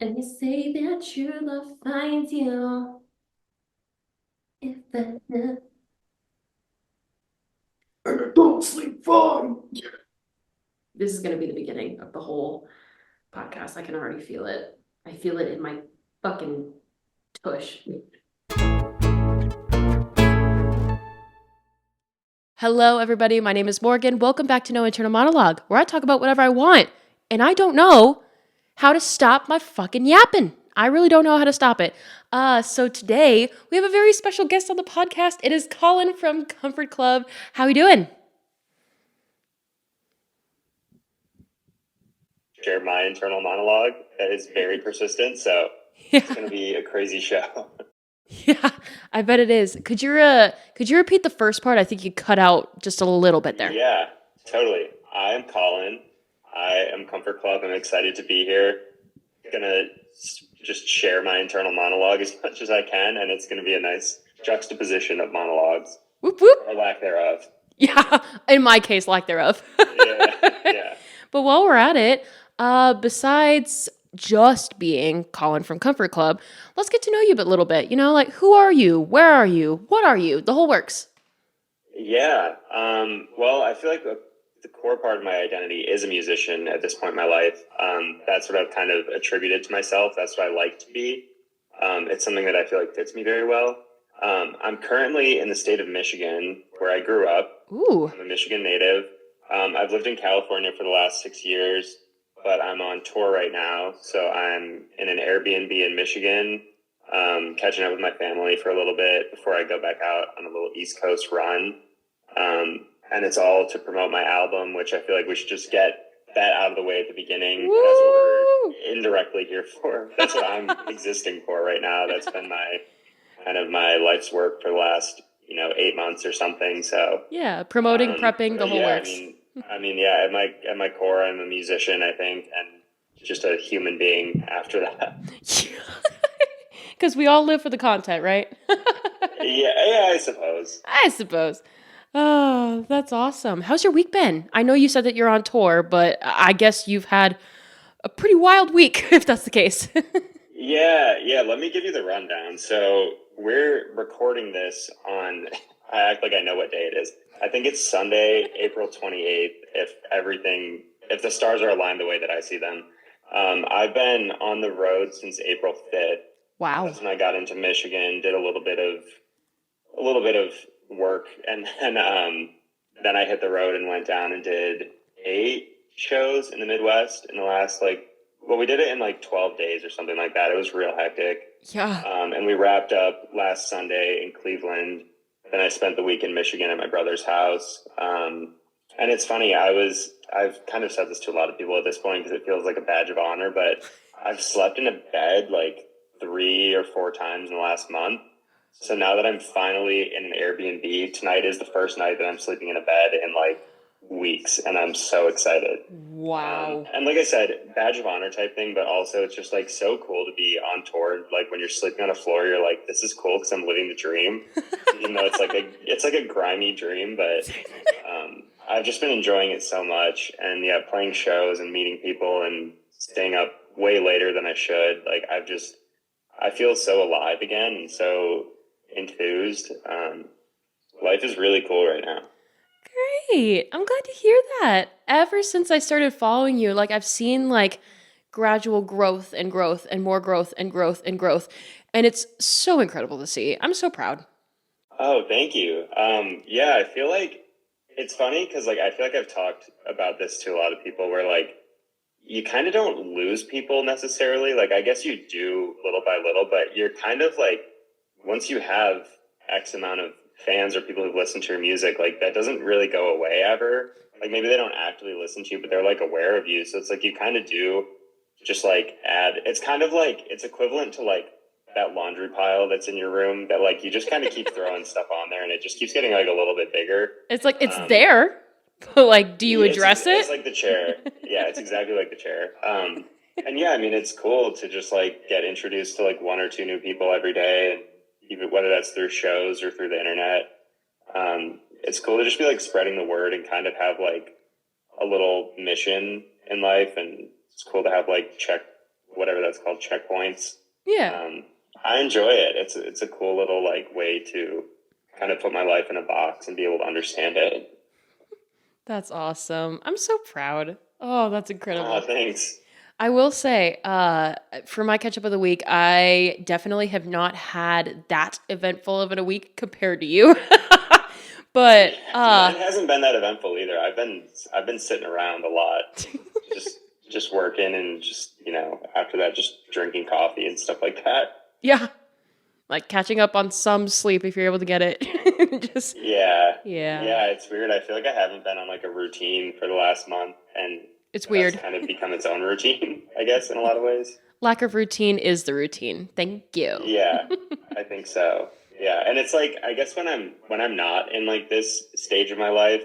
And you say that true love finds you. If the don't sleep fine. This is going to be the beginning of the whole podcast. I can already feel it. I feel it in my fucking tush. Hello, everybody. My name is Morgan. Welcome back to No Internal Monologue, where I talk about whatever I want. And I don't know how to stop my fucking yapping. I really don't know how to stop it. So today we have a very special guest on the podcast. It is Colin from Comfort Club. How are you doing? Share my internal monologue that is very persistent, so it's going to be a crazy show. Yeah, I bet it is. Could you repeat the first part? I think you cut out just a little bit there. Yeah, totally. I am Colin. I am Comfort Club. I'm excited to be here. Gonna just share my internal monologue as much as I can, and it's going to be a nice juxtaposition of monologues Whoop whoop. or lack thereof. Yeah, in my case, lack thereof. Yeah, yeah. But while we're at it, besides just being Colin from Comfort Club, let's get to know you a little bit. Like who are you? Where are you? What are you? The whole works. Yeah. Well, I feel like the core part of my identity is a musician at this point in my life. That's what I've kind of attributed to myself. That's what I like to be. It's something that I feel like fits me very well. I'm currently in the state of Michigan, where I grew up. Ooh. I'm a Michigan native. I've lived in California for the last 6 years, but I'm on tour right now. So I'm in an Airbnb in Michigan, catching up with my family for a little bit before I go back out on a little East Coast run. And it's all to promote my album, which I feel like we should just get that out of the way at the beginning. Woo! That's what we're indirectly here for. That's what I'm existing for right now. That's been my life's work for the last 8 months or something. So Yeah, promoting, prepping, the whole yeah, works. yeah. At my core, I'm a musician, I think, and just a human being after that. Because we all live for the content, right? Yeah, I suppose. I suppose. Oh, that's awesome. How's your week been? I know you said that you're on tour, but I guess you've had a pretty wild week, if that's the case. Yeah. Let me give you the rundown. So we're recording this on. I act like I know what day it is. I think it's Sunday, April 28th. If the stars are aligned the way that I see them. I've been on the road since April 5th. Wow. That's when I got into Michigan. Did a little bit of work, and then I hit the road and went down and did 8 shows in the Midwest in the last we did it in 12 days or something like that. It was real hectic. Yeah. And we wrapped up last Sunday in Cleveland. Then I spent the week in Michigan at my brother's house. And it's funny, I've kind of said this to a lot of people at this point because it feels like a badge of honor, but I've slept in a bed 3 or 4 times in the last month. So now that I'm finally in an Airbnb, tonight is the first night that I'm sleeping in a bed in weeks, and I'm so excited. Wow. And like I said, badge of honor type thing, but also it's just so cool to be on tour. Like when you're sleeping on a floor, you're like, this is cool because I'm living the dream. Even though it's like a grimy dream, but I've just been enjoying it so much. And yeah, playing shows and meeting people and staying up way later than I should. I feel so alive again and so enthused. Life is really cool right now. Great. I'm glad to hear that. Ever since I started following you, I've seen gradual growth and growth and more growth and growth and growth. And it's so incredible to see. I'm so proud. Oh, thank you. Yeah, I feel like it's funny because I feel like I've talked about this to a lot of people where you kind of don't lose people necessarily. I guess you do little by little, but you're kind of once you have X amount of fans or people who've listened to your music, that doesn't really go away ever. Maybe they don't actively listen to you, but they're aware of you. So it's you kind of do just add, it's kind of it's equivalent to that laundry pile that's in your room that you just kind of keep throwing stuff on there and it just keeps getting a little bit bigger. It's there, but do you address it? It's like the chair. Yeah, it's exactly like the chair. And yeah, I mean, it's cool to just get introduced to one or two new people every day, and even whether that's through shows or through the internet. It's cool to just be spreading the word and kind of have a little mission in life, and it's cool to have whatever that's called, checkpoints. Yeah. I enjoy it. It's a cool little like way to kind of put my life in a box and be able to understand it. That's awesome. I'm so proud. Oh, that's incredible. Thanks. I will say, for my catch up of the week, I definitely have not had that eventful of a week compared to you. But Mine hasn't been that eventful either. I've been sitting around a lot, just working, and just after that just drinking coffee and stuff like that. yeah, like catching up on some sleep if you're able to get it. Just Yeah, yeah, it's weird. I feel like I haven't been on like a routine for the last month, and it's that's weird. kind of become its own routine, I guess, in a lot of ways. Lack of routine is the routine. Thank you. Yeah, I think so. Yeah, and it's like I guess when I'm not in like this stage of my life,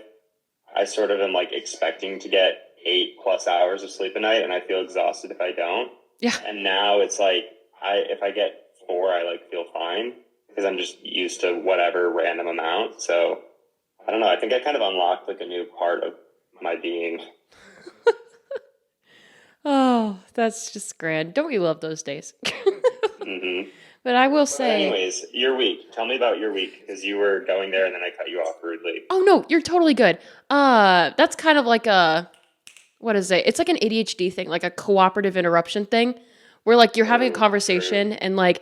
I sort of am like expecting to get 8+ hours of sleep a night, and I feel exhausted if I don't. Yeah. And now it's like if I get 4, I like feel fine because I'm just used to whatever random amount. So I don't know. I think I kind of unlocked like a new part of my being. Oh, that's just grand. Don't we love those days? Mm-hmm. But I will But say, anyways, your week. Tell me about your week because you were going there and then I cut you off rudely. oh no, you're totally good. That's kind of like a, what is it? It's like an ADHD thing, like a cooperative interruption thing, where like you're having a conversation and like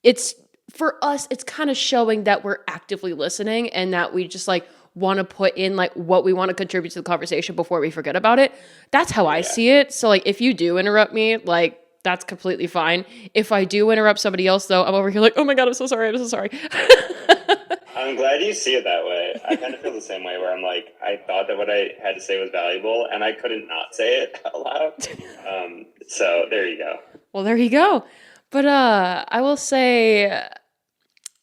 it's for us, it's kind of showing that we're actively listening and that we just like want to put in like what we want to contribute to the conversation before we forget about it. That's how I see it. So like if you do interrupt me, like that's completely fine. If I do interrupt somebody else though, I'm over here like, oh my God, I'm so sorry. I'm so sorry. I'm glad you see it that way. I kind of feel the same way where I'm like, I thought that what I had to say was valuable and I couldn't not say it out loud. So there you go. Well, there you go. But I will say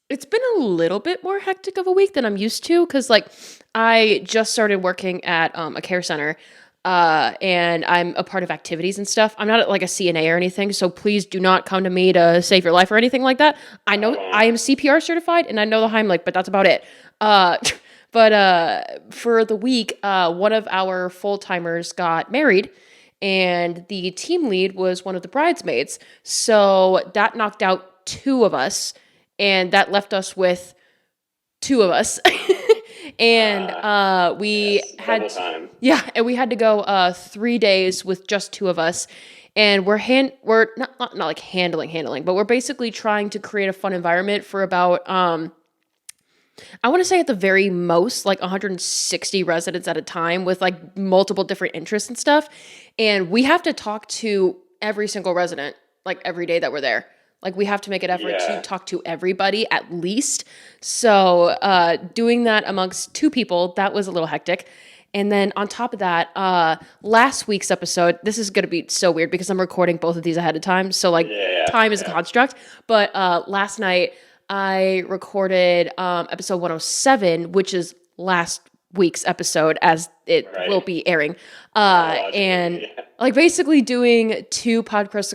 it's been a little bit more hectic of a week than I'm used to because like I just started working at a care center and I'm a part of activities and stuff. I'm not like a CNA or anything, so please do not come to me to save your life or anything like that. I know I am CPR certified and I know the Heimlich, but that's about it. But for the week, one of our full-timers got married and the team lead was one of the bridesmaids. So that knocked out 2 of us and that left us with 2 of us. And we had time. yeah, and we had to go 3 days with just 2 of us. And we're not like handling, but we're basically trying to create a fun environment for about I want to say at the very most like 160 residents at a time with like multiple different interests and stuff. And we have to talk to every single resident like every day that we're there. Like we have to make an effort to talk to everybody at least. So doing that amongst 2 people, that was a little hectic. And then on top of that, last week's episode, this is going to be so weird because I'm recording both of these ahead of time. So like time is a construct. But last night I recorded episode 107, which is last week's episode as it will be airing. And like basically doing 2 podcast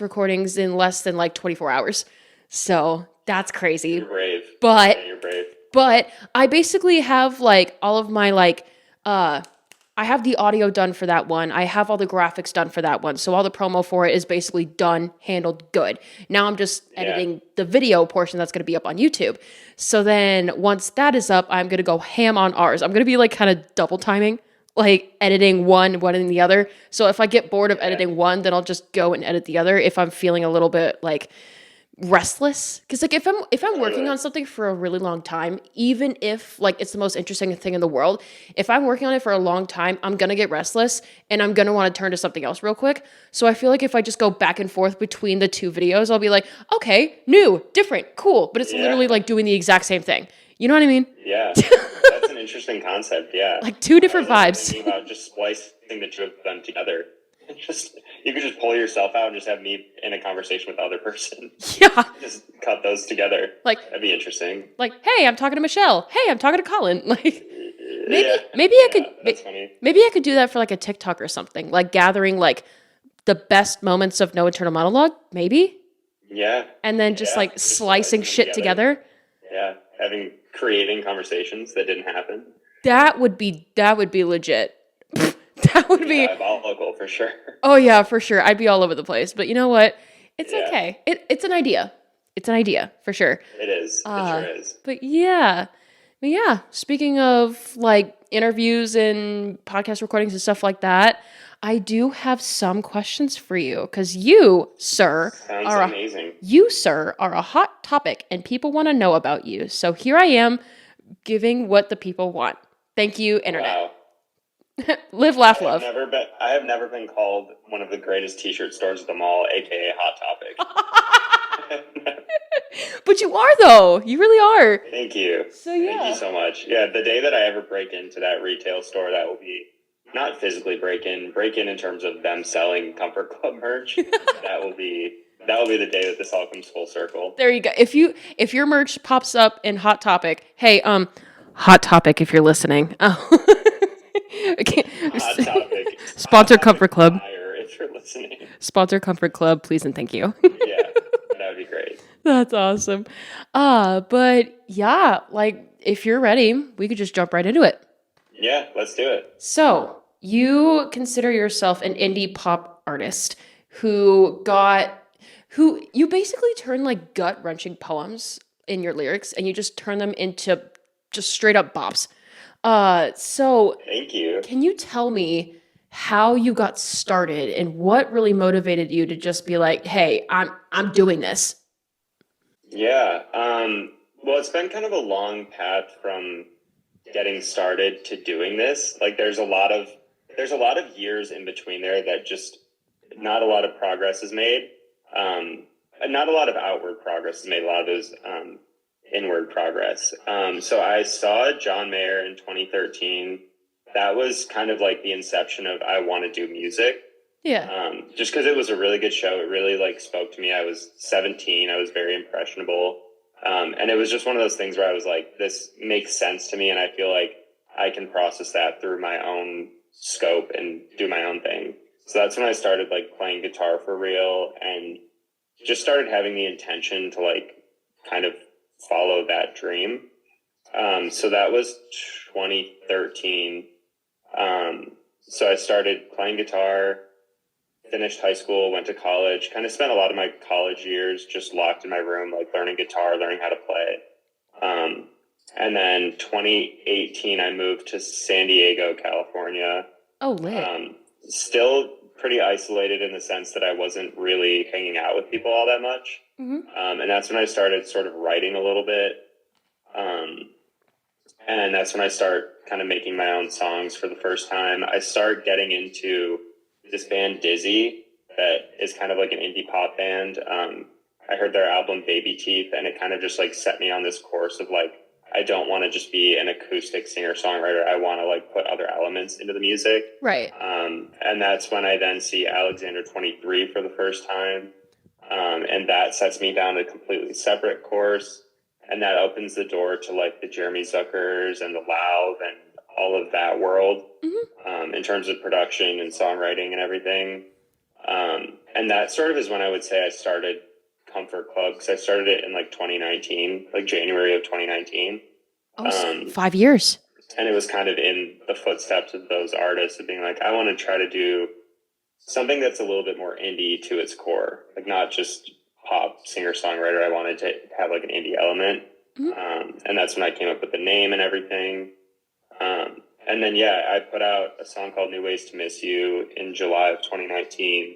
recordings in less than like 24 hours. So that's crazy. You're brave. But you're brave. But I basically have like all of my like I have the audio done for that one. I have all the graphics done for that one. So all the promo for it is basically done, handled, good. Now I'm just editing the video portion that's going to be up on YouTube. So then once that is up, I'm going to go ham on ours. I'm going to be like kind of double timing, like editing one and the other. So if I get bored of editing one, then I'll just go and edit the other if I'm feeling a little bit like restless. Because like if I'm working on something for a really long time, even if like it's the most interesting thing in the world, if I'm working on it for a long time, I'm gonna get restless and I'm gonna want to turn to something else real quick. So I feel like if I just go back and forth between the 2 videos, I'll be like, okay, new, different, cool, but it's literally like doing the exact same thing. You know what I mean? Yeah, that's an interesting concept. Yeah, like 2 different vibes. Thinking about just splicing the 2 of them together. You could just pull yourself out and just have me in a conversation with the other person. Yeah. Just cut those together. Like that'd be interesting. Like, hey, I'm talking to Michelle. Hey, I'm talking to Colin. Like maybe that's funny. Maybe I could do that for like a TikTok or something. Like gathering like the best moments of No Internal Monologue, maybe. Yeah. And then just like slicing shit together. Yeah. Creating conversations that didn't happen. That would be legit. That would be, diabolical for sure. oh yeah, for sure. I'd be all over the place. But you know what? It's Yeah, okay. It's an idea. It's an idea for sure. it is. It sure is. But yeah. But yeah, speaking of like interviews and podcast recordings and stuff like that, I do have some questions for you because Sounds amazing. you, sir, are a hot topic and people want to know about you. So here I am giving what the people want. Thank you, internet. Wow. Live, laugh, love. I have never been called one of the greatest t-shirt stores of them all, aka Hot Topic. But you are though. You really are. Thank you. So yeah. Thank you so much. Yeah, the day that I ever break into that retail store, that will be not physically break in in terms of them selling Comfort Club merch. that will be the day that this all comes full circle. There you go. If your merch pops up in Hot Topic, hey, Hot Topic, if you're listening. Hot Topic. Sponsor Hot Comfort Topic Club. Fire, if you're listening. Sponsor Comfort Club, please and thank you. Yeah, that would be great. That's awesome. But yeah, like if you're ready, we could just jump right into it. Yeah, let's do it. So you consider yourself an indie pop artist who you basically turn like gut wrenching poems in your lyrics and you just turn them into just straight up bops. So Thank you. can you tell me how you got started and what really motivated you to just be like, hey, I'm doing this? Yeah. Well, it's been kind of a long path from getting started to doing this. Like there's a lot of years in between there that just not a lot of progress is made. Not a lot of outward progress is made. A lot of those inward progress. So I saw John Mayer in 2013. That was kind of like the inception of I want to do music. Yeah. Just because it was a really good show. It really like spoke to me. I was 17. I was very impressionable. And it was just one of those things where I was like, this makes sense to me. And I feel like I can process that through my own scope and do my own thing. So that's when I started like playing guitar for real and just started having the intention to like kind of follow that dream. So that was 2013. So I started playing guitar, finished high school, went to college, kind of spent a lot of my college years just locked in my room, like learning guitar, learning how to play. And then 2018, I moved to San Diego, California. Oh, lit. Still pretty isolated in the sense that I wasn't really hanging out with people all that much. Mm-hmm. And that's when I started sort of writing a little bit. And that's when I start kind of making my own songs for the first time. I start getting into this band DOOZY that is kind of like an indie pop band. I heard their album Baby Teeth and it kind of just like set me on this course of like, I don't want to just be an acoustic singer-songwriter. I want to like put other elements into the music. Right. And that's when I then see Alexander 23 for the first time. And that sets me down a completely separate course. And that opens the door to like the Jeremy Zuckers and the Lauv and all of that world. Mm-hmm. In terms of production and songwriting and everything. And that sort of is when I would say I started Comfort Club, because I started it in like 2019, like January of 2019. Oh, 5 years. And it was kind of in the footsteps of those artists of being like, I want to try to do something that's a little bit more indie to its core, like not just pop singer-songwriter. I wanted to have like an indie element. Mm-hmm. And that's when I came up with the name and everything. And then, yeah, I put out a song called New Ways to Miss You in July of 2019.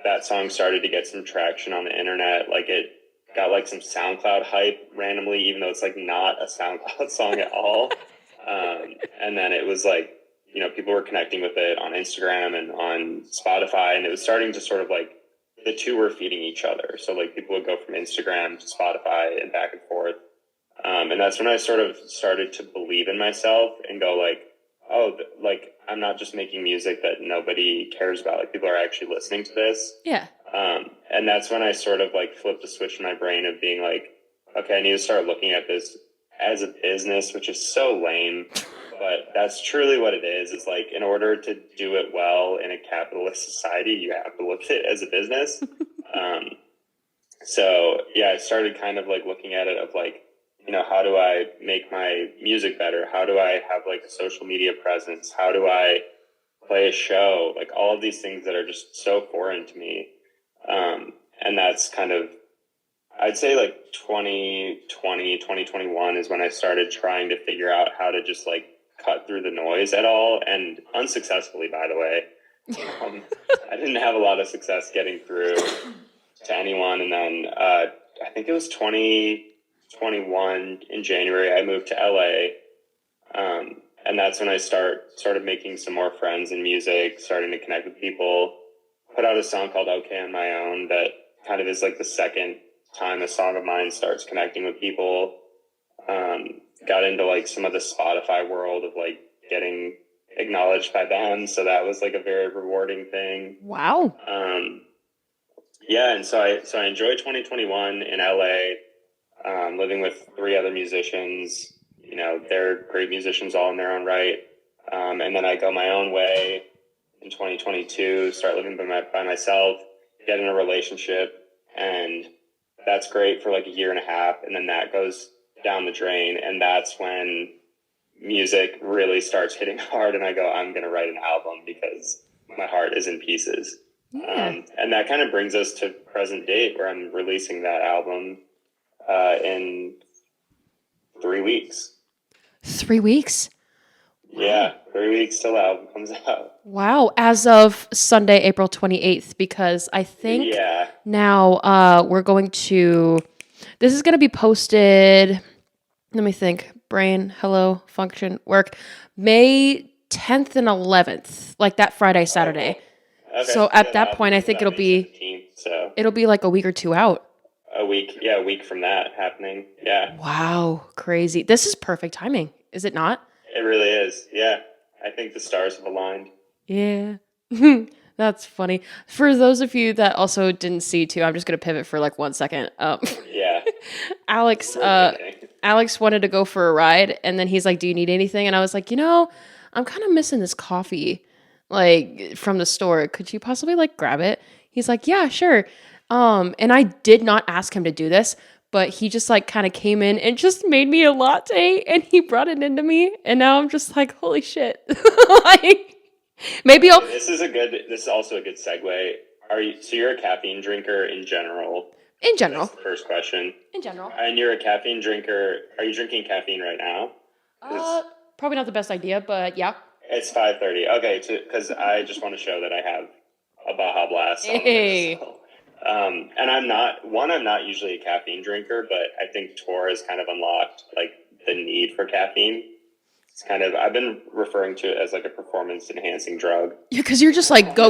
That song started to get some traction on the internet. Like it got like some SoundCloud hype randomly, even though it's like not a SoundCloud song at all. And then it was like, you know, people were connecting with it on Instagram and on Spotify, and it was starting to sort of like the two were feeding each other. So like people would go from Instagram to Spotify and back and forth. And that's when I sort of started to believe in myself and go like, oh, like I'm not just making music that nobody cares about. Like people are actually listening to this. Yeah. And that's when I sort of like flipped a switch in my brain of being like, okay, I need to start looking at this as a business, which is so lame, but that's truly what it is. Is like, in order to do it well in a capitalist society, you have to look at it as a business. So yeah, I started kind of like looking at it of like, you know, how do I make my music better? How do I have like a social media presence? How do I play a show, like all of these things that are just so foreign to me. And that's kind of, I'd say like 2020, 2021 is when I started trying to figure out how to just like cut through the noise at all, and unsuccessfully, by the way. I didn't have a lot of success getting through to anyone. And then I think it was 2021 in January, I moved to LA. And that's when I started making some more friends in music, starting to connect with people. Put out a song called Okay on My Own that kind of is like the second time a song of mine starts connecting with people. Got into like some of the Spotify world of like getting acknowledged by them. So that was like a very rewarding thing. Wow. Yeah. And so I enjoyed 2021 in LA, living with 3 other musicians. You know, they're great musicians all in their own right. And then I go my own way in 2022, start living by myself, get in a relationship, and that's great for like a year and a half. And then that goes down the drain. And that's when music really starts hitting hard. And I go, I'm going to write an album because my heart is in pieces. Yeah. And that kind of brings us to present date, where I'm releasing that album in 3 weeks. 3 weeks? Yeah, 3 weeks till the album comes out. Wow. As of Sunday, April 28th, because I think now we're going to, this is going to be posted, let me think, brain, hello, function, work, May 10th and 11th, like that Friday, Saturday. Okay. So at that point, I think it'll be, 17th, so it'll be like a week or 2 out. a week from that happening. Yeah. Wow. Crazy. This is perfect timing, is it not? It really is. Yeah. I think the stars have aligned. Yeah. That's funny. For those of you that also didn't see too, I'm just going to pivot for like 1 second. Yeah. Alex wanted to go for a ride, and then he's like, do you need anything? And I was like, I'm kind of missing this coffee, like from the store. Could you possibly like grab it? He's like, yeah, sure. And I did not ask him to do this, but he just like kind of came in and just made me a latte, and he brought it into me. And now I'm just like, holy shit. Like, maybe I'll. This is also a good segue. You're a caffeine drinker in general? In general. That's the first question. In general. And you're a caffeine drinker. Are you drinking caffeine right now? Probably not the best idea, but yeah. It's 5:30. Okay, because I just want to show that I have a Baja Blast on Hey. this. And I'm not usually a caffeine drinker, but I think tour has kind of unlocked like the need for caffeine. It's kind of, I've been referring to it as like a performance enhancing drug. Yeah, because you're just like go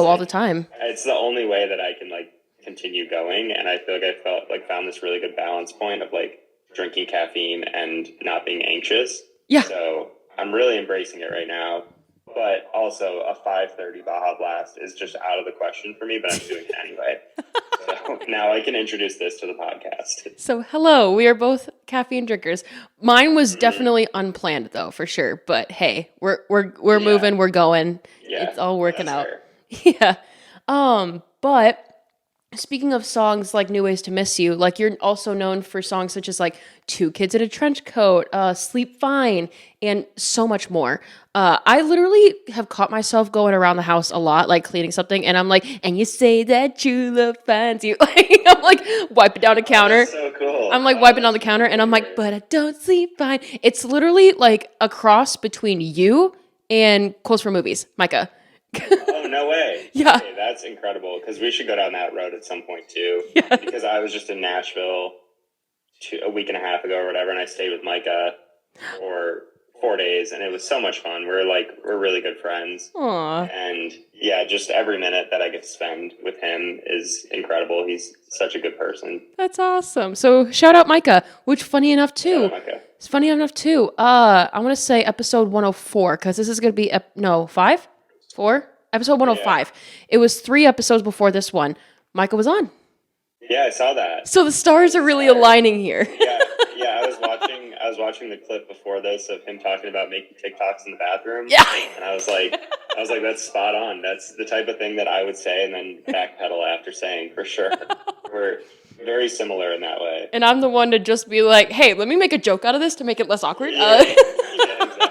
all the time. It's the only way that I can like continue going, and I feel like I found this really good balance point of like drinking caffeine and not being anxious. Yeah. So I'm really embracing it right now. But also a 5:30 Baja Blast is just out of the question for me, but I'm doing it anyway. So now I can introduce this to the podcast. So hello, we are both caffeine drinkers. Mine was definitely unplanned though, for sure. But hey, we're moving, we're going. Yeah, it's all working out. Fair. Yeah. But speaking of songs like New Ways to Miss You, like you're also known for songs such as like Two Kids in a Trench Coat, Sleep Fine, and so much more. I literally have caught myself going around the house a lot, like cleaning something, and I'm like, and you say that true love finds you. Like, I'm like wiping down the counter. That's so cool. I'm like wiping down the counter, and I'm like, but I don't sleep fine. It's literally like a cross between you and Quotes from Movies, Micah. Oh, no way. Yeah. Okay, that's incredible, because we should go down that road at some point too. Yeah. Because I was just in Nashville a week and a half ago or whatever, and I stayed with Micah for 4 days, and it was so much fun. We're really good friends. Aww. And yeah, just every minute that I get to spend with him is incredible. He's such a good person. That's awesome. So shout out Micah, which funny enough too. Shout out Micah. It's funny enough too. I want to say episode 104, because this is going to be, 4? Episode 105. Yeah. It was 3 episodes before this one. Micah was on. Yeah, I saw that. So the stars are really aligning here. Yeah. I was watching the clip before this of him talking about making TikToks in the bathroom. Yeah. And I was like, that's spot on. That's the type of thing that I would say and then backpedal after saying, for sure. We're very similar in that way. And I'm the one to just be like, hey, let me make a joke out of this to make it less awkward. Yeah, exactly.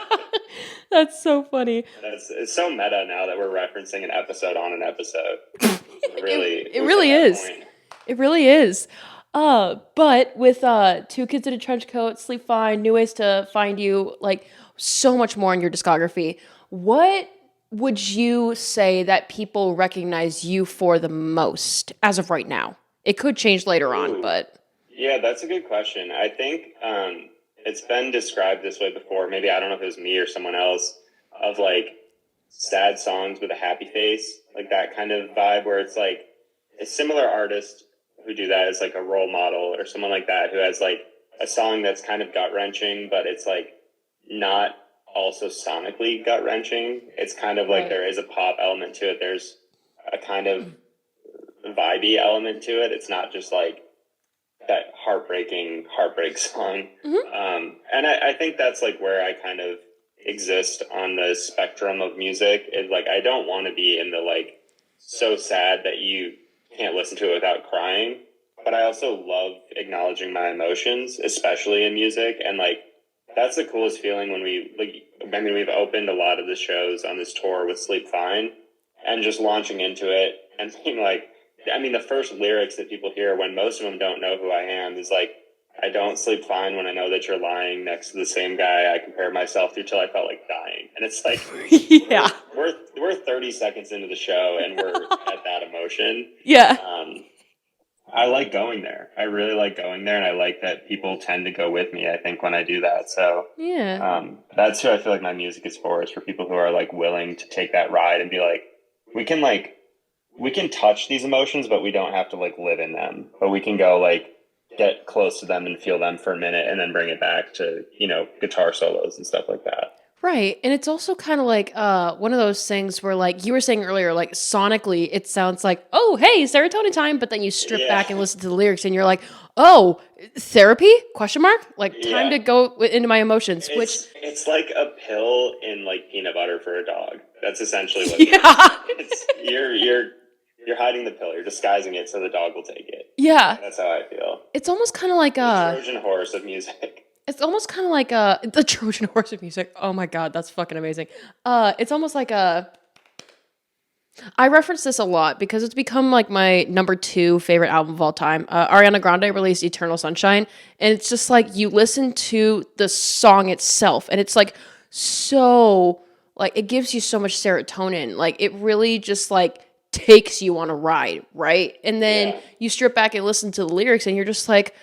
That's so funny. It's so meta now that we're referencing an episode on an episode. Really, It who's at really that is. point? It really is. But with Two Kids in a Trench Coat, Sleep Fine, New Ways to Find You, like so much more in your discography. What would you say that people recognize you for the most as of right now? It could change later on, Ooh, but yeah, that's a good question. I think it's been described this way before. Maybe I don't know if it was me or someone else of like sad songs with a happy face, like that kind of vibe where it's like a similar artist who do that as like a role model or someone like that who has like a song that's kind of gut wrenching, but it's like not also sonically gut wrenching. It's kind of like right. there is a pop element to it. There's a kind of vibey element to it. It's not just like that heartbreaking heartbreak song. Hmm. And I think that's like where I kind of exist on the spectrum of music. Is like I don't want to be in the like so sad that you can't listen to it without crying. But I also love acknowledging my emotions, especially in music. And like that's the coolest feeling when we like I mean we've opened a lot of the shows on this tour with Sleep Fine and just launching into it and being like I mean, the first lyrics that people hear when most of them don't know who I am is like, I don't sleep fine when I know that you're lying next to the same guy I compared myself to till I felt like dying. And it's like, Yeah. we're 30 seconds into the show and we're at that emotion. Yeah. Um, I like going there. I really like going there. And I like that people tend to go with me, I think, when I do that. So, Yeah. that's who I feel like my music is for, is for people who are like willing to take that ride and be like, we can touch these emotions, but we don't have to like live in them. But we can go like get close to them and feel them for a minute and then bring it back to, guitar solos and stuff like that. Right. And it's also kind of like one of those things where like you were saying earlier, like sonically it sounds like, oh hey, serotonin time, but then you strip Yeah. back and listen to the lyrics and you're like, oh, therapy? Question mark? Like time Yeah. to go into my emotions, which It's like a pill in like peanut butter for a dog. That's essentially what it is. yeah. It's you're hiding the pill, you're disguising it so the dog will take it. Yeah. That's how I feel. It's almost kind of like The Trojan horse of music. it's almost kind of like the Trojan horse of music. Oh my god, that's fucking amazing. It's almost like I reference this a lot because it's become like my number two favorite album of all time. Ariana Grande released Eternal Sunshine, and it's just like you listen to the song itself, and it's like so like it gives you so much serotonin. Like it really just like takes you on a ride, right? And then Yeah. you strip back and listen to the lyrics, and you're just like,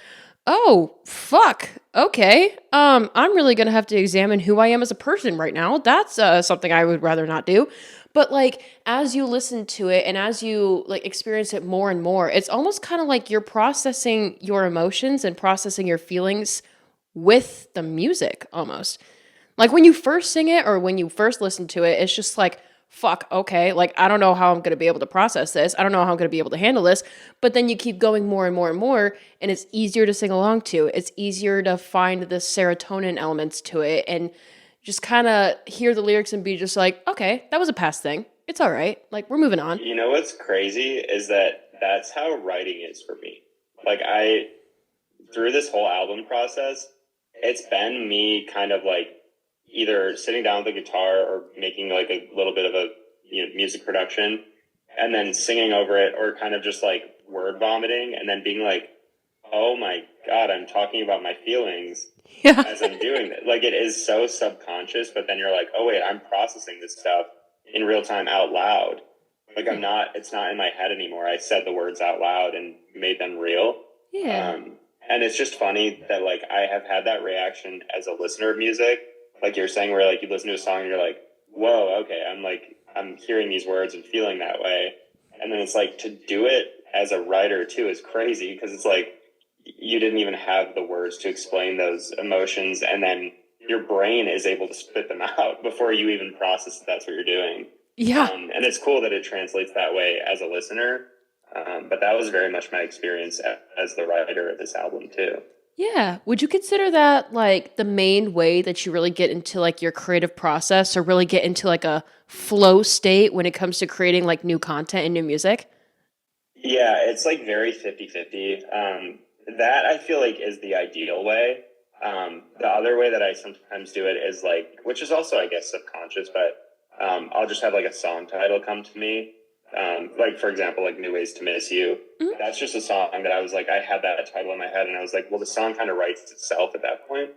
oh fuck, okay. I'm really gonna have to examine who I am as a person right now. That's something I would rather not do. But like as you listen to it and as you like experience it more and more, it's almost kind of like you're processing your emotions and processing your feelings with the music almost. Like when you first sing it or when you first listen to it, it's just like, fuck, okay, like I don't know how I'm gonna be able to process this. I don't know how I'm gonna be able to handle this. But then you keep going more and more and more, and it's easier to sing along to. It's easier to find the serotonin elements to it and just kind of hear the lyrics and be just like, okay, that was a past thing. It's all right. Like we're moving on. You know what's crazy is that that's how writing is for me. Like through this whole album process, it's been me kind of like either sitting down with the guitar or making like a little bit of a music production and then singing over it or kind of just like word vomiting and then being like, oh my God, I'm talking about my feelings Yeah. as I'm doing it. Like it is so subconscious, but then you're like, oh wait, I'm processing this stuff in real time out loud. Like it's not in my head anymore. I said the words out loud and made them real. Yeah. And it's just funny that like I have had that reaction as a listener of music, like you're saying, where like you listen to a song and you're like, whoa, okay, I'm hearing these words and feeling that way. And then it's like to do it as a writer too is crazy because it's like you didn't even have the words to explain those emotions, and then your brain is able to spit them out before you even process that that's what you're doing. Yeah. And it's cool that it translates that way as a listener. But that was very much my experience as the writer of this album too. Yeah. Would you consider that like the main way that you really get into like your creative process or really get into like a flow state when it comes to creating like new content and new music? Yeah, it's like very 50-50. That I feel like is the ideal way. The other way that I sometimes do it is like, which is also, I guess, subconscious, but I'll just have like a song title come to me. Like, for example, like New Ways to Miss You. Mm-hmm. That's just a song that I was like, I had that title in my head, and I was like, well, the song kind of writes itself at that point.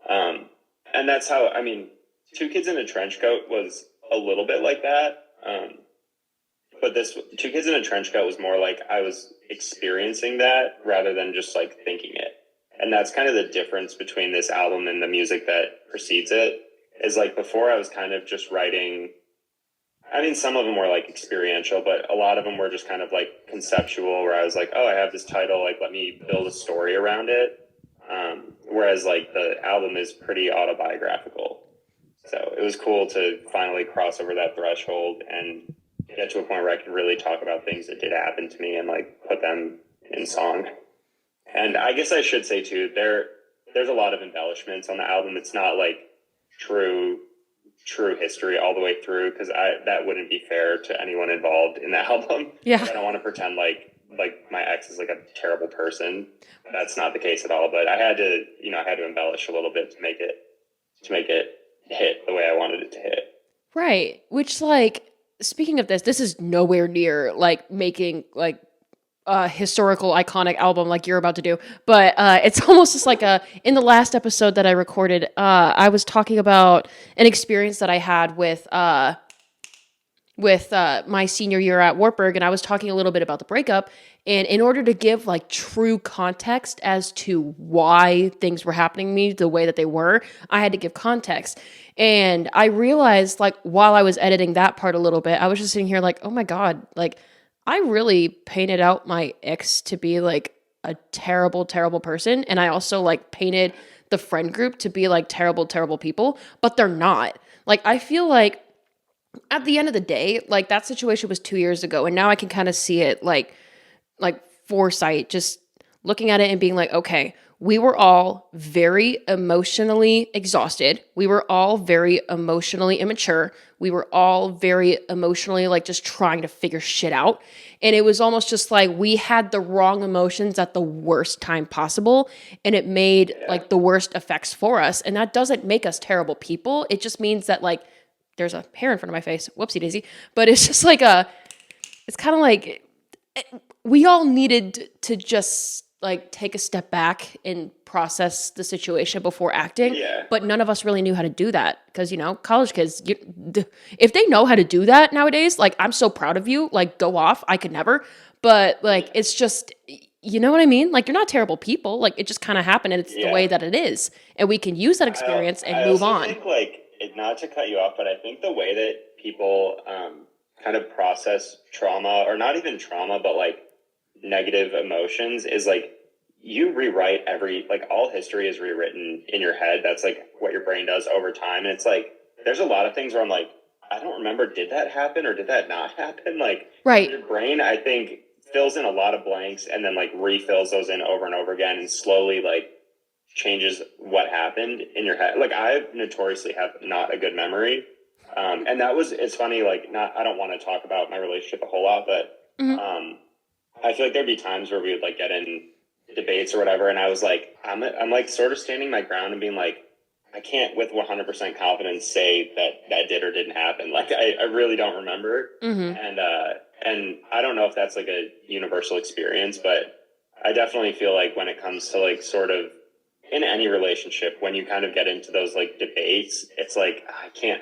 And that's how, I mean, Two Kids in a Trench Coat was a little bit like that. But this Two Kids in a Trench Coat was more like I was experiencing that rather than just like thinking it. And that's kind of the difference between this album and the music that precedes it. Is like before I was kind of just writing. I mean, some of them were like experiential, but a lot of them were just kind of like conceptual where I was like, oh, I have this title, like let me build a story around it. Whereas like the album is pretty autobiographical. So it was cool to finally cross over that threshold and get to a point where I could really talk about things that did happen to me and like put them in song. And I guess I should say too, there's a lot of embellishments on the album. It's not like true history all the way through, because that wouldn't be fair to anyone involved in the album. Yeah. I don't want to pretend like my ex is like a terrible person. That's not the case at all. But I had to embellish a little bit to make it hit the way I wanted it to hit. Right. Which, like, speaking of this is nowhere near like making like a historical iconic album like you're about to do, but it's almost just like in the last episode that I recorded, I was talking about an experience that I had with my senior year at Wartburg, and I was talking a little bit about the breakup. And in order to give like true context as to why things were happening to me the way that they were, I had to give context. And I realized, like, while I was editing that part a little bit, I was just sitting here like, oh my God, like, I really painted out my ex to be like a terrible, terrible person. And I also like painted the friend group to be like terrible, terrible people, but they're not. Like, I feel like at the end of the day, like that situation was 2 years ago. And now I can kind of see it like foresight, just looking at it and being like, okay, we were all very emotionally exhausted. We were all very emotionally immature. We were all very emotionally like just trying to figure shit out. And it was almost just like we had the wrong emotions at the worst time possible. And it made like the worst effects for us. And that doesn't make us terrible people. It just means that like there's a hair in front of my face. Whoopsie daisy. But it's just like it's kind of like we all needed to just like take a step back and process the situation before acting. Yeah. But none of us really knew how to do that because, college kids, if they know how to do that nowadays, like I'm so proud of you, like go off. I could never. But like, it's just, you know what I mean? Like you're not terrible people. Like it just kind of happened and it's the way that it is. And we can use that experience and move on. I think like, not to cut you off, but I think the way that people kind of process trauma, or not even trauma, but like negative emotions is like you rewrite all history is rewritten in your head. That's like what your brain does over time. And it's like, there's a lot of things where I'm like, I don't remember, did that happen or did that not happen? Like right. Your brain, I think, fills in a lot of blanks and then like refills those in over and over again and slowly like changes what happened in your head. Like I notoriously have not a good memory. And it's funny, like I don't want to talk about my relationship a whole lot, but I feel like there'd be times where we would like get in debates or whatever. And I was like, I'm like sort of standing my ground and being like, I can't with 100% confidence say that did or didn't happen. Like I really don't remember. And I don't know if that's like a universal experience, but I definitely feel like when it comes to like sort of in any relationship, when you kind of get into those like debates, it's like,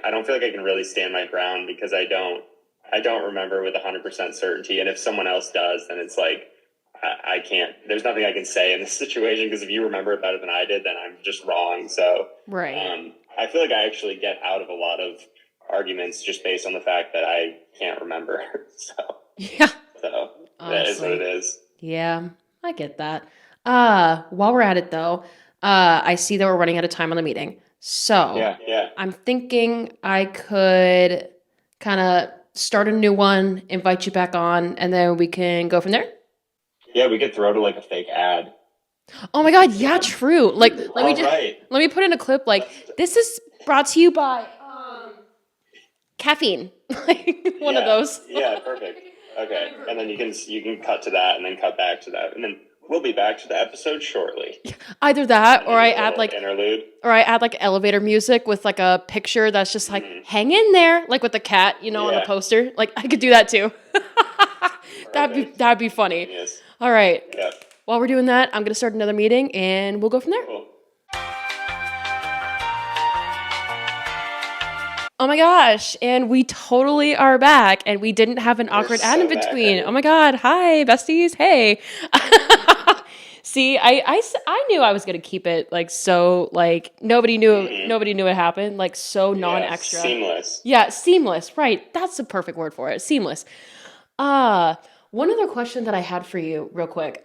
I don't feel like I can really stand my ground because I don't remember with 100% certainty. And if someone else does, then it's like, I can't, there's nothing I can say in this situation because if you remember it better than I did, then I'm just wrong. So, right. I feel like I actually get out of a lot of arguments just based on the fact that I can't remember. Yeah. So honestly, that is what it is. Yeah, I get that. While we're at it though, I see that we're running out of time on the meeting. So yeah. I'm thinking I could kind of start a new one, invite you back on, and then we can go from there. Yeah, we could throw to like a fake ad. Oh my God, yeah, true. Like, let me put in a clip. Like, this is brought to you by caffeine. Like one of those. Yeah, perfect. Okay, and then you can cut to that, and then cut back to that, and then We'll be back to the episode shortly. Either that, or Maybe I a add little like, interlude. elevator music with like a picture that's just like, hang in there, like with the cat, on the Yeah. poster. Like I could do that too. Perfect. That'd be funny. Genius. All right. Yep. While we're doing that, I'm gonna start another meeting, and we'll go from there. Cool. Oh my gosh, and we totally are back, and we didn't have an awkward ad in so back, between. right? Oh my god, hi, besties, hey. See, I knew I was gonna keep it like so, like nobody knew it happened, like so non-extra. Seamless. Yeah, seamless, right. That's the perfect word for it, seamless. One other question that I had for you real quick.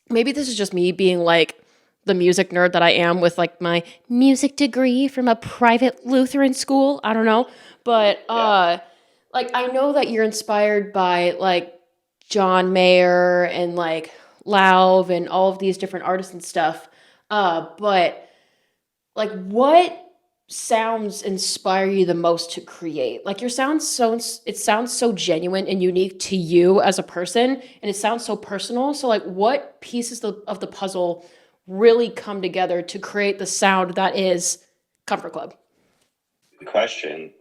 Maybe this is just me being like the music nerd that I am with like my music degree from a private Lutheran school. I don't know. But like I know that you're inspired by like John Mayer and like Lauv and all of these different artists and stuff. But like what sounds inspire you the most to create? Like it sounds so genuine and unique to you as a person, and it sounds so personal. So like what pieces of the puzzle really come together to create the sound that is Comfort Club? Good question.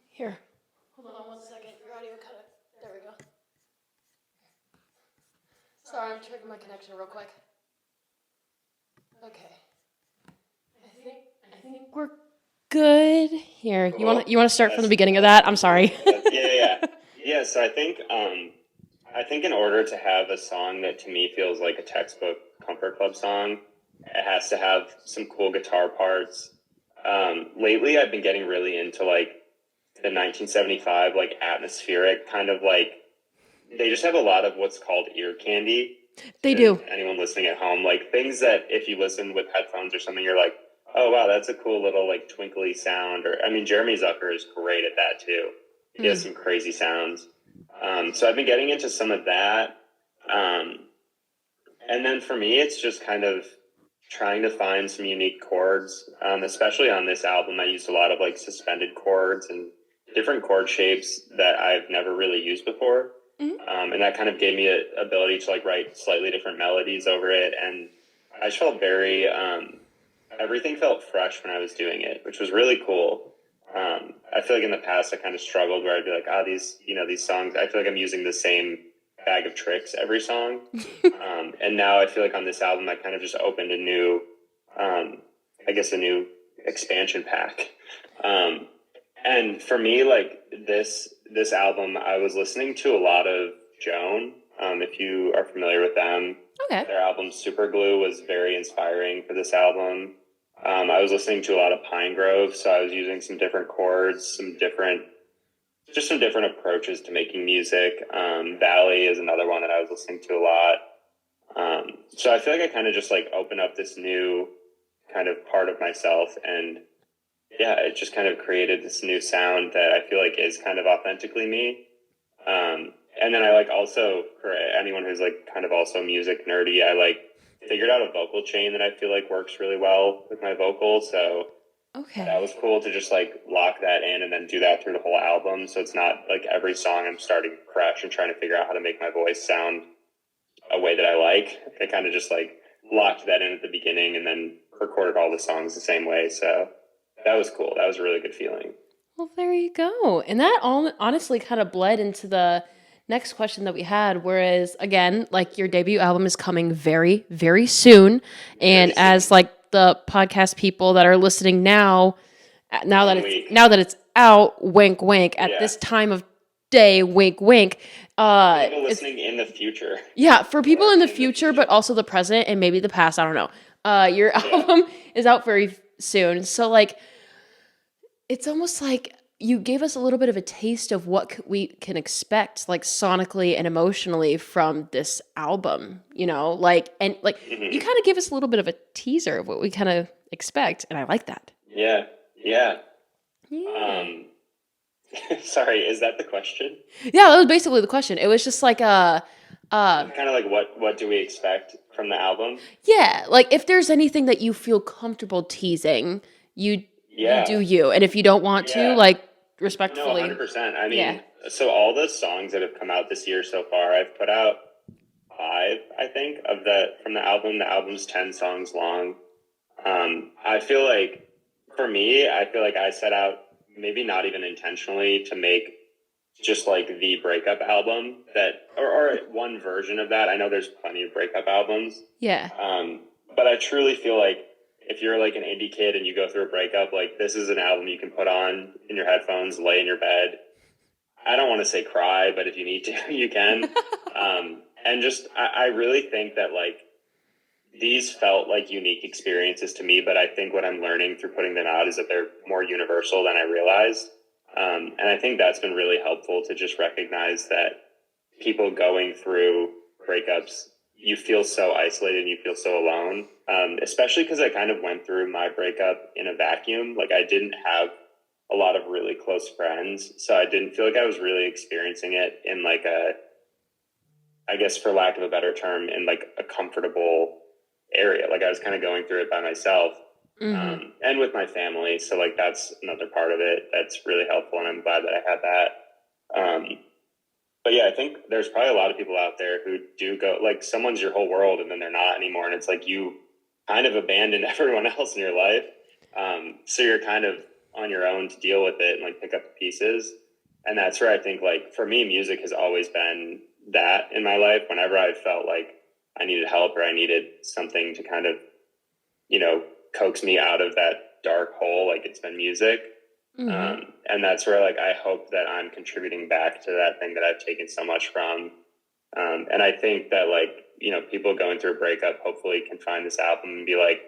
Here. Hold on 1 second. Your audio kind of. There we go. Sorry, I'm checking my connection real quick. Okay. I think we're good. Here. Cool. You want to start from the beginning of that? I'm sorry. Yeah. So I think in order to have a song that to me feels like a textbook Comfort Club song, it has to have some cool guitar parts. Lately, I've been getting really into like the 1975 like atmospheric kind of like. They just have a lot of what's called ear candy. They do. Anyone listening at home, like things that if you listen with headphones or something, you're like, oh wow, that's a cool little like twinkly sound. Or I mean, Jeremy Zucker is great at that too. He has some crazy sounds. So I've been getting into some of that. And then for me, it's just kind of trying to find some unique chords. Especially on this album, I used a lot of like suspended chords and different chord shapes that I've never really used before. And that kind of gave me an ability to like write slightly different melodies over it. And I just felt very, everything felt fresh when I was doing it, which was really cool. I feel like in the past I kind of struggled where I'd be like, these songs, I feel like I'm using the same bag of tricks every song. And now I feel like on this album, I kind of just opened a new expansion pack. And for me, like this album, I was listening to a lot of Joan. If you are familiar with them, Okay. Their album Super Glue was very inspiring for this album. I was listening to a lot of Pine Grove, so I was using some different chords, some different approaches to making music. Valley is another one that I was listening to a lot. So I feel like I kind of just like opened up this new kind of part of myself, and yeah, it just kind of created this new sound that I feel like is kind of authentically me. And then I like also, for anyone who's like kind of also music nerdy, I like figured out a vocal chain that I feel like works really well with my vocals. So Okay. that was cool to just like lock that in and then do that through the whole album. So it's not like every song I'm starting fresh and trying to figure out how to make my voice sound a way that I like. I kind of just like locked that in at the beginning and then recorded all the songs the same way. So that was cool. That was a really good feeling. Well, there you go. And that all honestly kind of bled into the next question that we had, whereas again, like your debut album is coming very, very soon. And as like the podcast people that are listening now that it's out, wink, wink, at this time of day, wink, wink. People listening in the future. Yeah, for people in the future, but also the present and maybe the past. I don't know. Your album is out very soon. So like, it's almost like you gave us a little bit of a taste of what we can expect, like sonically and emotionally from this album, like, and like you kind of give us a little bit of a teaser of what we kind of expect. And I like that. Yeah. Sorry, is that the question? Yeah, that was basically the question. It was just like, kind of like what do we expect from the album? Yeah. Like if there's anything that you feel comfortable teasing, you you Yeah. do you. And if you don't want to, Yeah. like, No, respectfully, 100%. I yeah. mean, so all the songs that have come out this year so far, I've put out five, I think, of the from the album. The album's 10 songs long. I feel like for me, I feel like I set out maybe not even intentionally to make just like the breakup album that, or one version of that. I know there's plenty of breakup albums. Yeah. But I truly feel like if you're like an indie kid and you go through a breakup, like this is an album you can put on in your headphones, lay in your bed. I don't want to say cry, but if you need to, you can. And just, I really think that like these felt like unique experiences to me, but I think what I'm learning through putting them out is that they're more universal than I realized. And I think that's been really helpful to just recognize that people going through breakups, you feel so isolated and you feel so alone. Especially because I kind of went through my breakup in a vacuum. Like I didn't have a lot of really close friends. So I didn't feel like I was really experiencing it in like a, I guess for lack of a better term, in like a comfortable area. Like I was kind of going through it by myself, and with my family. So like that's another part of it that's really helpful, and I'm glad that I had that. But yeah, I think there's probably a lot of people out there who do go like someone's your whole world, and then they're not anymore, and it's like you kind of abandon everyone else in your life. So you're kind of on your own to deal with it and like pick up the pieces. And that's where I think like for me, music has always been that in my life. Whenever I felt like I needed help or I needed something to kind of, coax me out of that dark hole, like it's been music. And that's where like I hope that I'm contributing back to that thing that I've taken so much from. And I think that like, people going through a breakup hopefully can find this album and be like,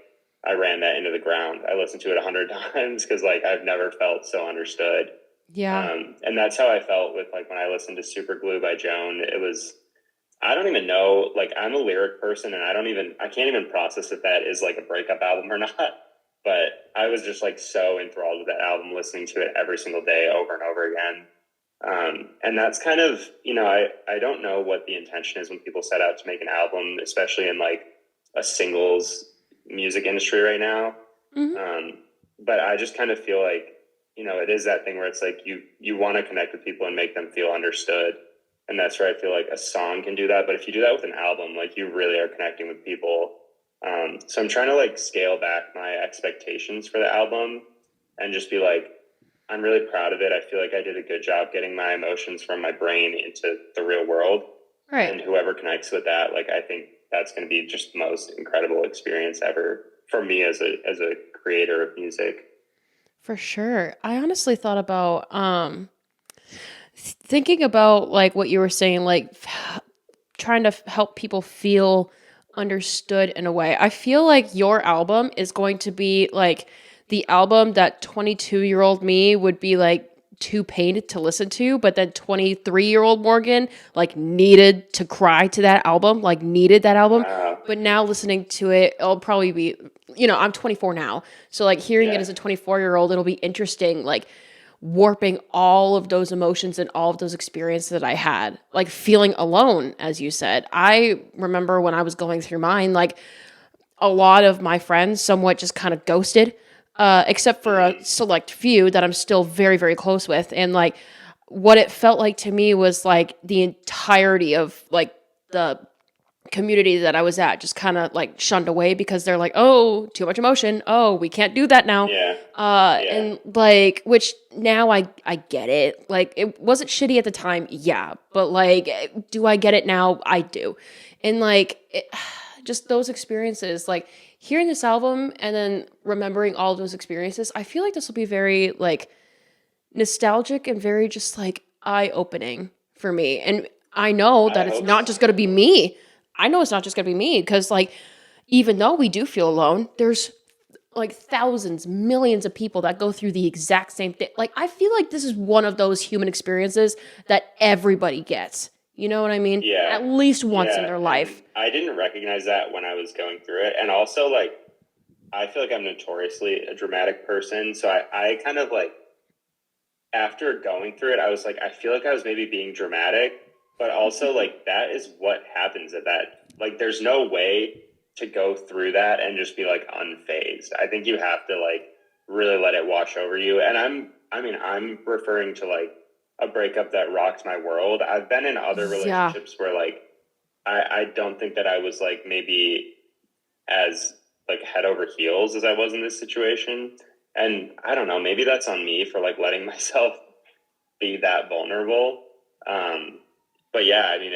I ran that into the ground. I listened to it 100 times because like I've never felt so understood. Yeah. And that's how I felt with like when I listened to Super Glue by Joan. It was, I don't even know, like I'm a lyric person and I can't even process if that is like a breakup album or not. But I was just like so enthralled with that album, listening to it every single day over and over again. And that's kind of, I don't know what the intention is when people set out to make an album, especially in like a singles music industry right now. But I just kind of feel like, it is that thing where it's like you want to connect with people and make them feel understood. And that's where I feel like a song can do that. But if you do that with an album, like you really are connecting with people. So I'm trying to like scale back my expectations for the album and just be like, I'm really proud of it. I feel like I did a good job getting my emotions from my brain into the real world. Right. And whoever connects with that, like, I think that's going to be just the most incredible experience ever for me as a creator of music. For sure. I honestly thought about thinking about like what you were saying, like trying to help people feel understood in a way. I feel like your album is going to be like the album that 22-year-old me would be like too pained to listen to, but then 23-year-old Morgan like needed to cry to that album, like needed that album. But now listening to it, it'll probably be, I'm 24 now. So like hearing it as a 24-year-old, it'll be interesting, like warping all of those emotions and all of those experiences that I had, like feeling alone, as you said. I remember when I was going through mine, like a lot of my friends somewhat just kind of ghosted, except for a select few that I'm still very, very close with. And like what it felt like to me was like the entirety of like the community that I was at just kind of like shunned away because they're like, oh, too much emotion. Oh, we can't do that now. And like, which now I get it. Like, it wasn't shitty at the time. Yeah. But like, do I get it now? I do. And like, just those experiences, like hearing this album and then remembering all of those experiences, I feel like this will be very like nostalgic and very just like eye opening for me. And I know that it's not just going to be me. I know it's not just going to be me because, like, even though we do feel alone, there's like thousands, millions of people that go through the exact same thing. Like, I feel like this is one of those human experiences that everybody gets. You know what I mean? Yeah. At least once in their life. And I didn't recognize that when I was going through it. And also, like, I feel like I'm notoriously a dramatic person. So I kind of like, after going through it, I was like, I feel like I was maybe being dramatic, but also like that is what happens at that. Like, there's no way to go through that and just be like unfazed. I think you have to like really let it wash over you. And I'm referring to like a breakup that rocked my world. I've been in other Yeah. relationships where like I don't think that I was like maybe as like head over heels as I was in this situation. And I don't know, maybe that's on me for like letting myself be that vulnerable. Um, but yeah, I mean,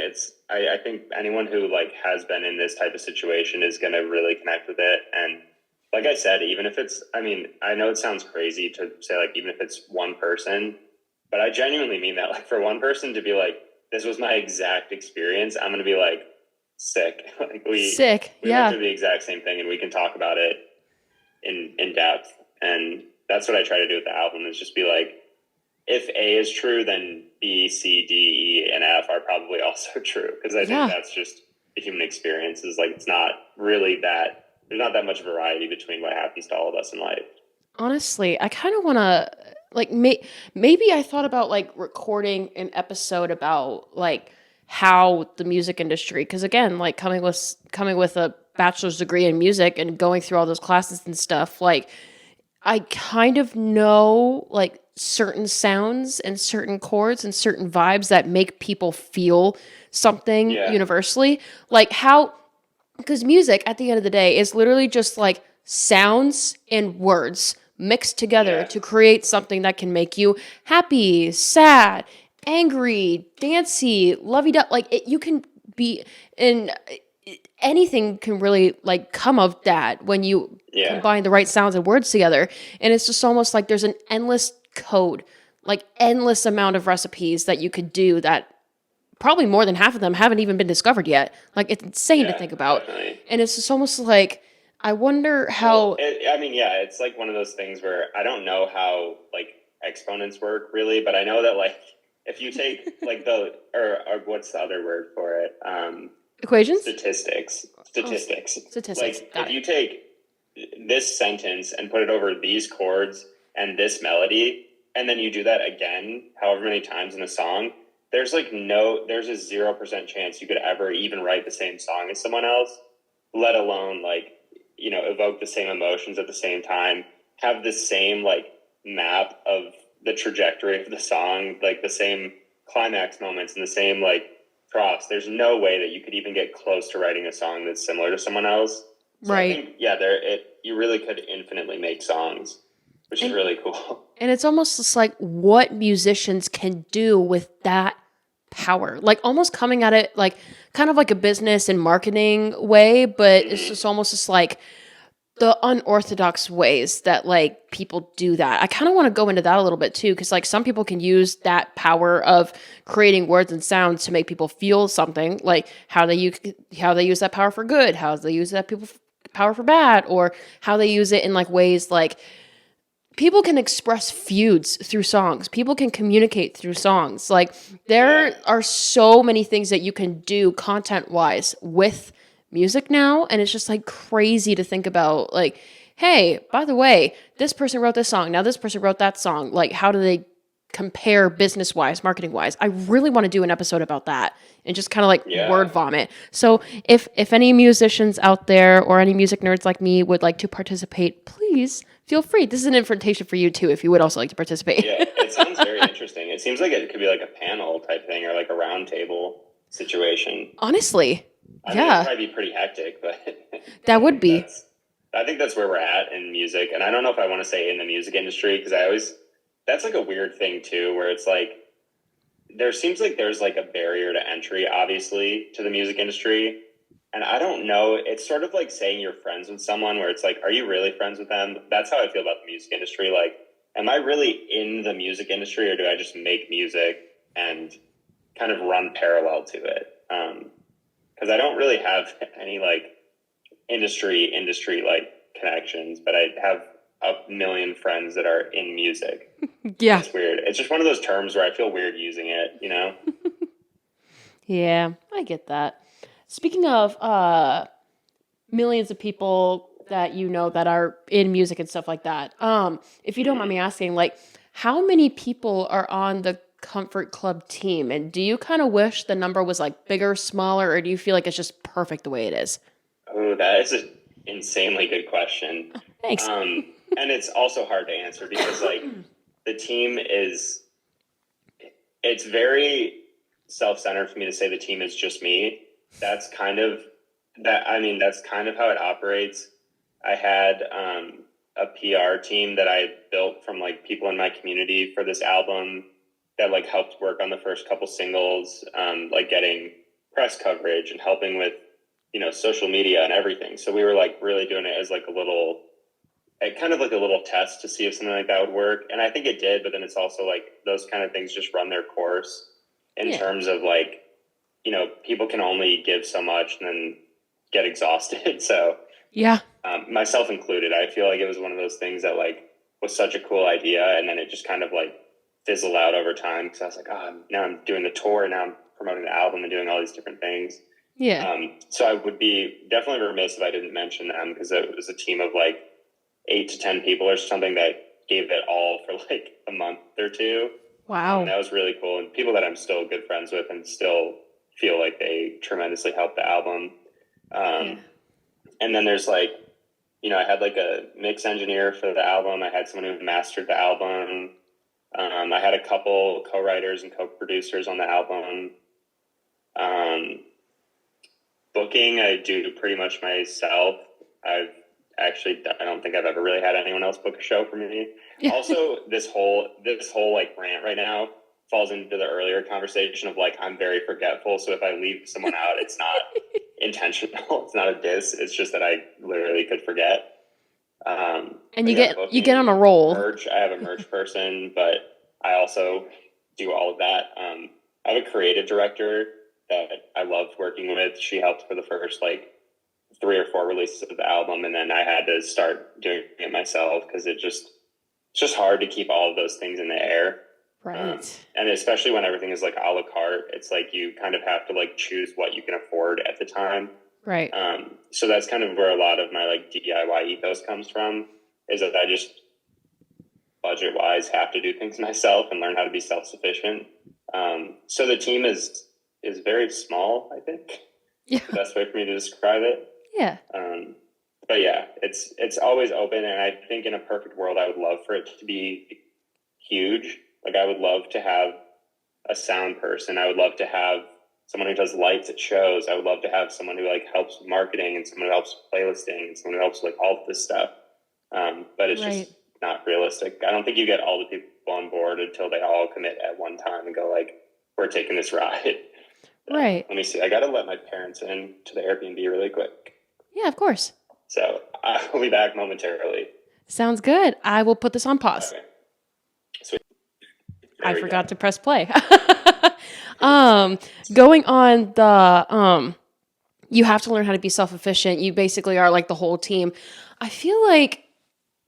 I think anyone who like has been in this type of situation is going to really connect with it. And like I said, even if it's, I mean, I know it sounds crazy to say like, even if it's one person, but I genuinely mean that. Like for one person to be like, this was my exact experience, I'm going to be like, sick. Like Sick. we went through Yeah. the exact same thing and we can talk about it in depth. And that's what I try to do with the album is just be like, if A is true, then B, C, D, E, and F are probably also true. Because I think Yeah. that's just the human experience is like, it's not really that, there's not that much variety between what happens to all of us in life. Honestly, I kind of want to like maybe I thought about like recording an episode about like how the music industry because again, like coming with a bachelor's degree in music and going through all those classes and stuff, like I kind of know like certain sounds and certain chords and certain vibes that make people feel something Yeah. universally. Like how because music at the end of the day is literally just like sounds and words mixed together Yeah. to create something that can make you happy, sad, angry, dancy, lovey-dovey. Like you can be in anything can really like come of that when you Yeah. combine the right sounds and words together. And it's just almost like there's an endless code, like endless amount of recipes that you could do that probably more than half of them haven't even been discovered yet. Like it's insane to Yeah, think about. definitely. And it's just almost like I wonder Well, how I mean, yeah, it's like one of those things where I don't know how like exponents work really, but I know that like if you take like or what's the other word for it? equations. Statistics. Oh, Statistics. statistics. Like Got if it. you take this sentence and put it over these chords and this melody, and then you do that again, however many times in a song, there's a 0% chance you could ever even write the same song as someone else, let alone like, evoke the same emotions at the same time, have the same like map of the trajectory of the song, like the same climax moments and the same like troughs. There's no way that you could even get close to writing a song that's similar to someone else. So I Right. think, yeah, you really could infinitely make songs, which is And really cool. and it's almost just like what musicians can do with that power. Like almost coming at it like kind of like a business and marketing way, but it's Mm-hmm. just almost just like the unorthodox ways that like people do that. I kind of want to go into that a little bit too cuz like some people can use that power of creating words and sounds to make people feel something, like how they use that power for good, how they use that people power for bad, or how they use it in like ways like people can express feuds through songs. People can communicate through songs. Like Yeah. there are so many things that you can do content-wise with music now, and it's just like crazy to think about like, hey, by the way, this person wrote this song. Now this person wrote that song. Like how do they compare business-wise, marketing-wise? I really want to do an episode about that and just kind of like Yeah. word vomit. So if any musicians out there or any music nerds like me would like to participate, please feel free. This is an invitation for you too, if you would also like to participate. Yeah. It sounds very interesting. It seems like it could be like a panel type thing or like a round table situation. Honestly, I mean, it'd yeah, probably be pretty hectic, but that I would think be. that's where we're at in music. And I don't know if I want to say in the music industry because that's like a weird thing too, where it's like, there seems like there's like a barrier to entry, obviously, to the music industry. And I don't know. It's sort of like saying you're friends with someone where it's like, are you really friends with them? That's how I feel about the music industry. Like, am I really in the music industry or do I just make music and kind of run parallel to it? Because I don't really have any like industry like connections, but I have a million friends that are in music. Yeah. It's weird. It's just one of those terms where I feel weird using it. Yeah, I get that. Speaking of millions of people that you know that are in music and stuff like that, if you don't mind Mm-hmm. me asking, like, how many people are on the Comfort Club team? And do you kind of wish the number was like bigger, smaller, or do you feel like it's just perfect the way it is? Oh, that is an insanely good question. Thanks. Um, and it's also hard to answer because like the team is, it's very self-centered for me to say the team is just me. That's kind of that's kind of how it operates. I had a PR team that I built from like people in my community for this album that like helped work on the first couple singles, like getting press coverage and helping with, social media and everything. So we were like really doing it as like kind of like a little test to see if something like that would work. And I think it did, but then it's also like those kind of things just run their course in terms of like, people can only give so much and then get exhausted. So Yeah. Myself included, I feel like it was one of those things that like was such a cool idea. And then it just kind of like fizzled out over time because I was like, oh, now I'm doing the tour and now I'm promoting the album and doing all these different things. Yeah. So I would be definitely remiss if I didn't mention them because it was a team of like 8 to 10 people or something that gave it all for like a month or two. Wow. That was really cool. And people that I'm still good friends with and still feel like they tremendously helped the album. And then there's like, I had like a mix engineer for the album. I had someone who mastered the album. I had a couple co-writers and co-producers on the album. Booking, I do pretty much myself. I don't think I've ever really had anyone else book a show for me. Also, this whole like rant right now falls into the earlier conversation of like, I'm very forgetful. So if I leave someone out, it's not intentional. It's not a diss. It's just that I literally could forget. And you get on a roll. Merch. I have a merch person, but I also do all of that. I have a creative director that I loved working with. She helped for the first like 3 or 4 releases of the album, and then I had to start doing it myself because it's just hard to keep all of those things in the air. Right. And especially when everything is like a la carte, it's like you kind of have to like choose what you can afford at the time. Right. So that's kind of where a lot of my like DIY ethos comes from, is that I just budget wise have to do things myself and learn how to be self-sufficient. So the team is very small, I think. Yeah. The best way for me to describe it. Yeah. But yeah, it's always open, and I think in a perfect world, I would love for it to be huge. Like I would love to have a sound person. I would love to have someone who does lights at shows. I would love to have someone who like helps with marketing and someone who helps with playlisting and someone who helps with like all of this stuff. But it's just not realistic. I don't think you get all the people on board until they all commit at one time and go like, we're taking this ride. Right. Let me see. I got to let my parents in to the Airbnb really quick. Yeah, of course. So I'll be back momentarily. Sounds good. I will put this on pause. Okay. Sweet. I forgot to press play. Going on the, you have to learn how to be self-efficient. You basically are like the whole team. I feel like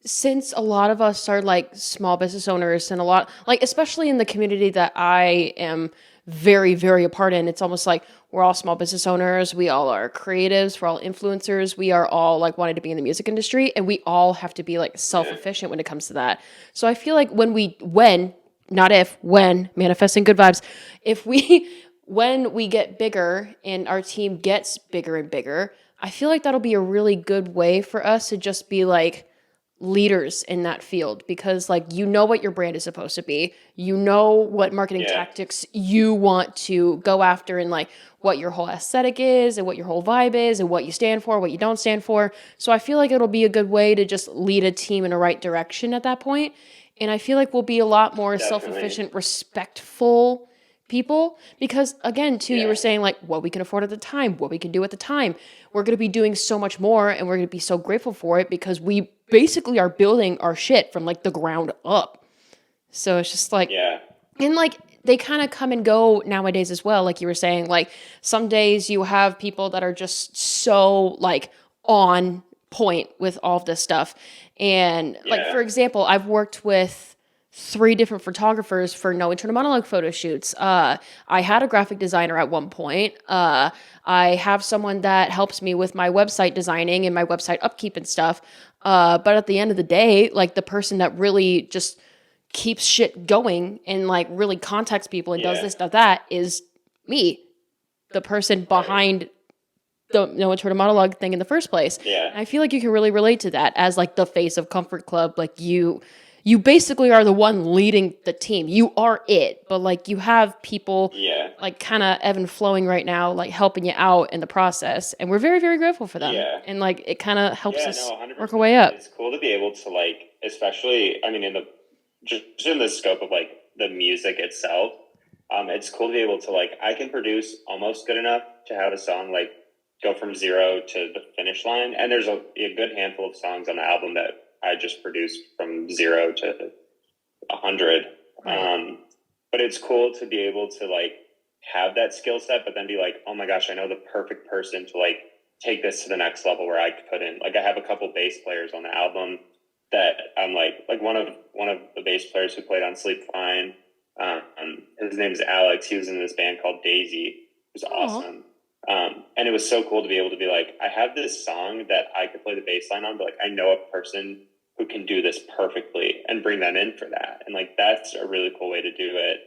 since a lot of us are like small business owners and a lot, like especially in the community that I am very, very a part in, it's almost like we're all small business owners. We all are creatives. We're all influencers. We are all like wanting to be in the music industry, and we all have to be like self-efficient when it comes to that. So I feel like when manifesting good vibes, when we get bigger and our team gets bigger and bigger, I feel like that'll be a really good way for us to just be like leaders in that field, because like what your brand is supposed to be, what marketing tactics you want to go after, and like what your whole aesthetic is and what your whole vibe is and what you stand for, what you don't stand for. So I feel like it'll be a good way to just lead a team in the right direction at that point. And I feel like we'll be a lot more self-efficient, respectful people, because again, too, you were saying like what we can afford at the time, what we can do at the time. We're going to be doing so much more, and we're going to be so grateful for it because we basically are building our shit from like the ground up. So it's just like, and like they kind of come and go nowadays as well. Like you were saying, like some days you have people that are just so like on point with all of this stuff. And like, for example, I've worked with 3 different photographers for No Internal Monologue photo shoots. I had a graphic designer at one point. I have someone that helps me with my website designing and my website upkeep and stuff. But at the end of the day, like the person that really just keeps shit going and like really contacts people and does this, does that is me, the person behind the No Internal Monologue thing in the first place. Yeah. And I feel like you can really relate to that as like the face of Comfort Club. Like you basically are the one leading the team. You are it, but like you have people Yeah. like kind of ebb and flowing right now, like helping you out in the process. And we're very, very grateful for them. Yeah. And like it kind of helps Yeah, us no, work our 100%. way up. It's cool to be able to like, especially, I mean, in the just in the scope of like the music itself, it's cool to be able to like, I can produce almost good enough to have a song like go from zero to the finish line. And there's a good handful of songs on the album that I just produced from zero to 100. Right. But it's cool to be able to like have that skill set, but then be like, oh my gosh, I know the perfect person to like take this to the next level where I couldn't. Like I have a couple bass players on the album that I'm like one of the bass players who played on Sleep Fine. His name is Alex. He was in this band called DOOZY. It was awesome. And it was so cool to be able to be like, I have this song that I could play the bass line on, but like I know a person who can do this perfectly and bring them in for that. And like that's a really cool way to do it.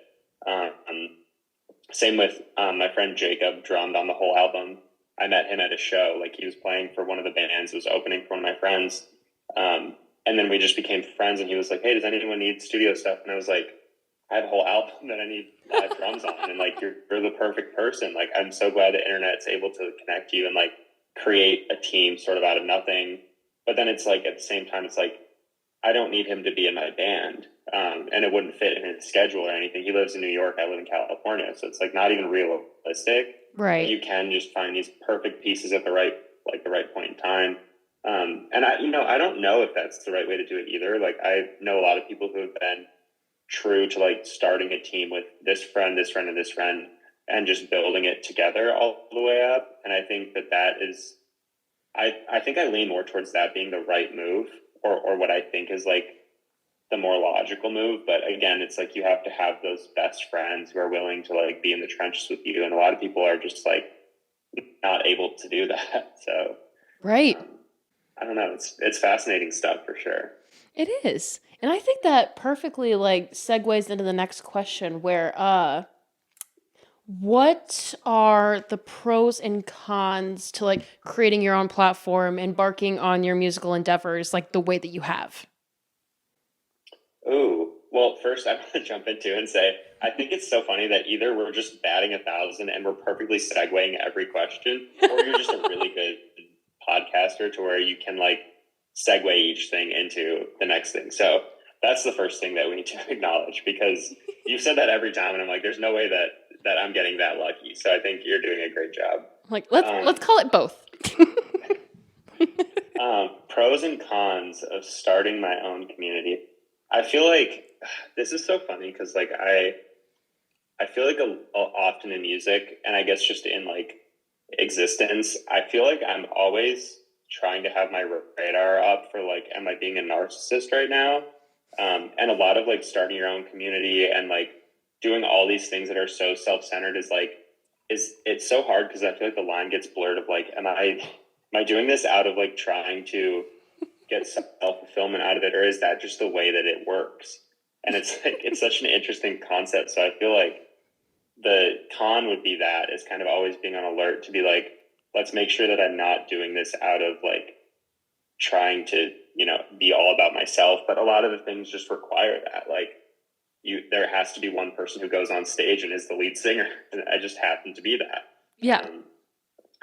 Same with my friend Jacob drummed on the whole album. I met him at a show. Like he was playing for one of the bands, was opening for one of my friends. And then we just became friends and he was like, hey, does anyone need studio stuff? And I was like, I have a whole album that I need live drums on. And like, you're the perfect person. Like, I'm so glad the internet's able to connect you and like create a team sort of out of nothing. But then it's like, at the same time, it's like, I don't need him to be in my band. And it wouldn't fit in his schedule or anything. He lives in New York. I live in California. So it's like not even realistic. Right. But you can just find these perfect pieces at the right point in time. And I don't know if that's the right way to do it either. Like I know a lot of people who have been true to like starting a team with this friend, and this friend, and just building it together all the way up. And I think that is, I think I lean more towards that being the right move or what I think is like the more logical move. But again, it's like you have to have those best friends who are willing to like be in the trenches with you. And a lot of people are just like not able to do that. So, Right. I don't know. It's fascinating stuff for sure. It is. And I think that perfectly like segues into the next question where what are the pros and cons to like creating your own platform, embarking on your musical endeavors like the way that you have? Ooh, well, first I want to jump into and say I think it's so funny that either we're just batting 1,000 and we're perfectly segueing every question, or you're just a really good podcaster to where you can like segue each thing into the next thing. So that's the first thing that we need to acknowledge because you've said that every time, and I'm like, there's no way that I'm getting that lucky. So I think you're doing a great job. Like let's call it both. Pros and cons of starting my own community. I feel like this is so funny because like I feel like often in music, and I guess just in like existence, I feel like I'm always trying to have my radar up for like, am I being a narcissist right now? And a lot of like starting your own community and like doing all these things that are so self-centered is it's so hard because I feel like the line gets blurred of like, am I doing this out of like trying to get self-fulfillment out of it, or is that just the way that it works? And it's like it's such an interesting concept. So I feel like the con would be that is kind of always being on alert to be like, let's make sure that I'm not doing this out of like trying to, be all about myself. But a lot of the things just require that. Like there has to be one person who goes on stage and is the lead singer. And I just happen to be that. Yeah.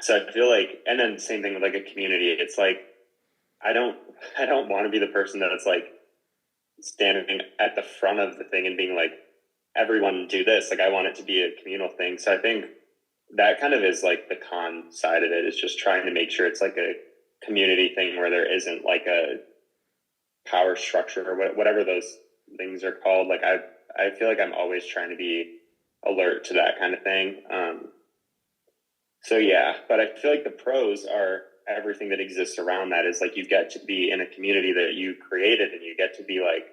So I feel like, and then same thing with like a community. It's like, I don't want to be the person that's like standing at the front of the thing and being like, everyone do this. Like I want it to be a communal thing. So I think that kind of is like the con side of it, is just trying to make sure it's like a community thing where there isn't like a power structure or whatever those things are called. Like I feel like I'm always trying to be alert to that kind of thing. So yeah, but I feel like the pros are everything that exists around that is like you get to be in a community that you created and you get to be like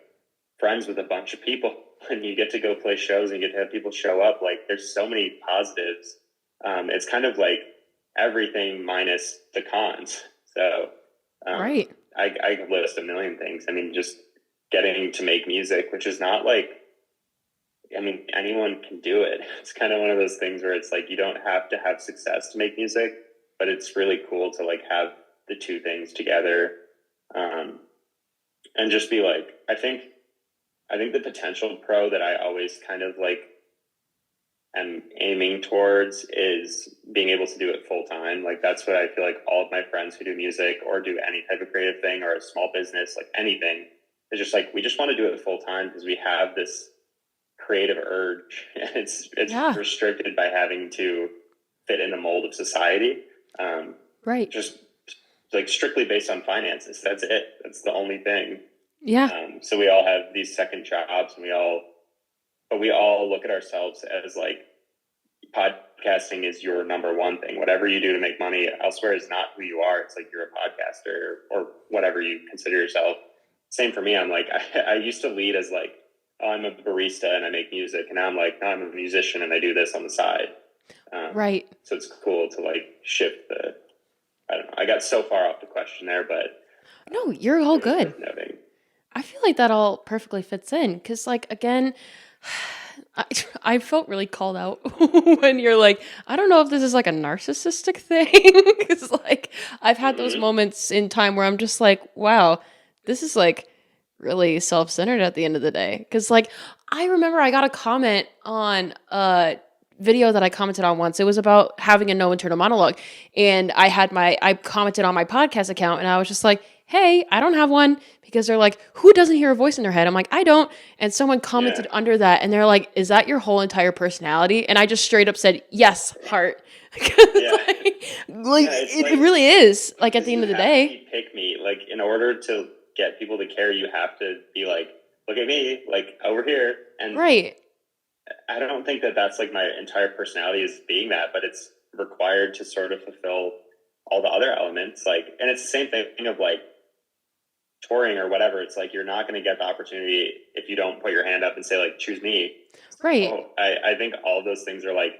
friends with a bunch of people and you get to go play shows and you get to have people show up. Like there's so many positives. It's kind of like everything minus the cons. So Right. I could list a million things. I mean, just getting to make music, which is not like, I mean, anyone can do it. It's kind of one of those things where it's like, you don't have to have success to make music. but it's really cool to like have the two things together, and just be like, I think the potential pro that I always kind of like am aiming towards is being able to do it full time. Like that's what I feel like all of my friends who do music or do any type of creative thing or a small business, like anything, is just like we just want to do it full time because we have this creative urge, and it's Yeah. restricted by having to fit in the mold of society. Right. Just like strictly based on finances. That's it. That's the only thing. Yeah. So we all have these second jobs, and we all look at ourselves as like podcasting is your number one thing. Whatever you do to make money elsewhere is not who you are. It's like you're a podcaster or whatever you consider yourself. Same for me. I'm like, I used to lead as like, oh, I'm a barista and I make music. And now I'm like, no, I'm a musician and I do this on the side. Right. So it's cool to like shift I don't know. I got so far off the question there, but No, you're all it was good. worth noting. I feel like that all perfectly fits in because, like, again, I felt really called out when you're like, I don't know if this is like a narcissistic thing. Because, like, I've had those moments in time where I'm just like, wow, this is like really self centered at the end of the day. Because, like, I remember I got a comment on a video that I commented on once. It was about having a no internal monologue. And I commented on my podcast account and I was just like, hey, I don't have one because they're like, who doesn't hear a voice in their head? I'm like, I don't. And someone commented under that and they're like, is that your whole entire personality? And I just straight up said, yes, heart. Yeah. It really is. Like at the end of the day. Pick me. Like in order to get people to care, you have to be like, look at me, like over here. And right. I don't think that that's like my entire personality is being that, but it's required to sort of fulfill all the other elements. Like, and it's the same thing of like touring or whatever. It's like you're not going to get the opportunity if you don't put your hand up and say like, choose me. Right. So I think all those things are like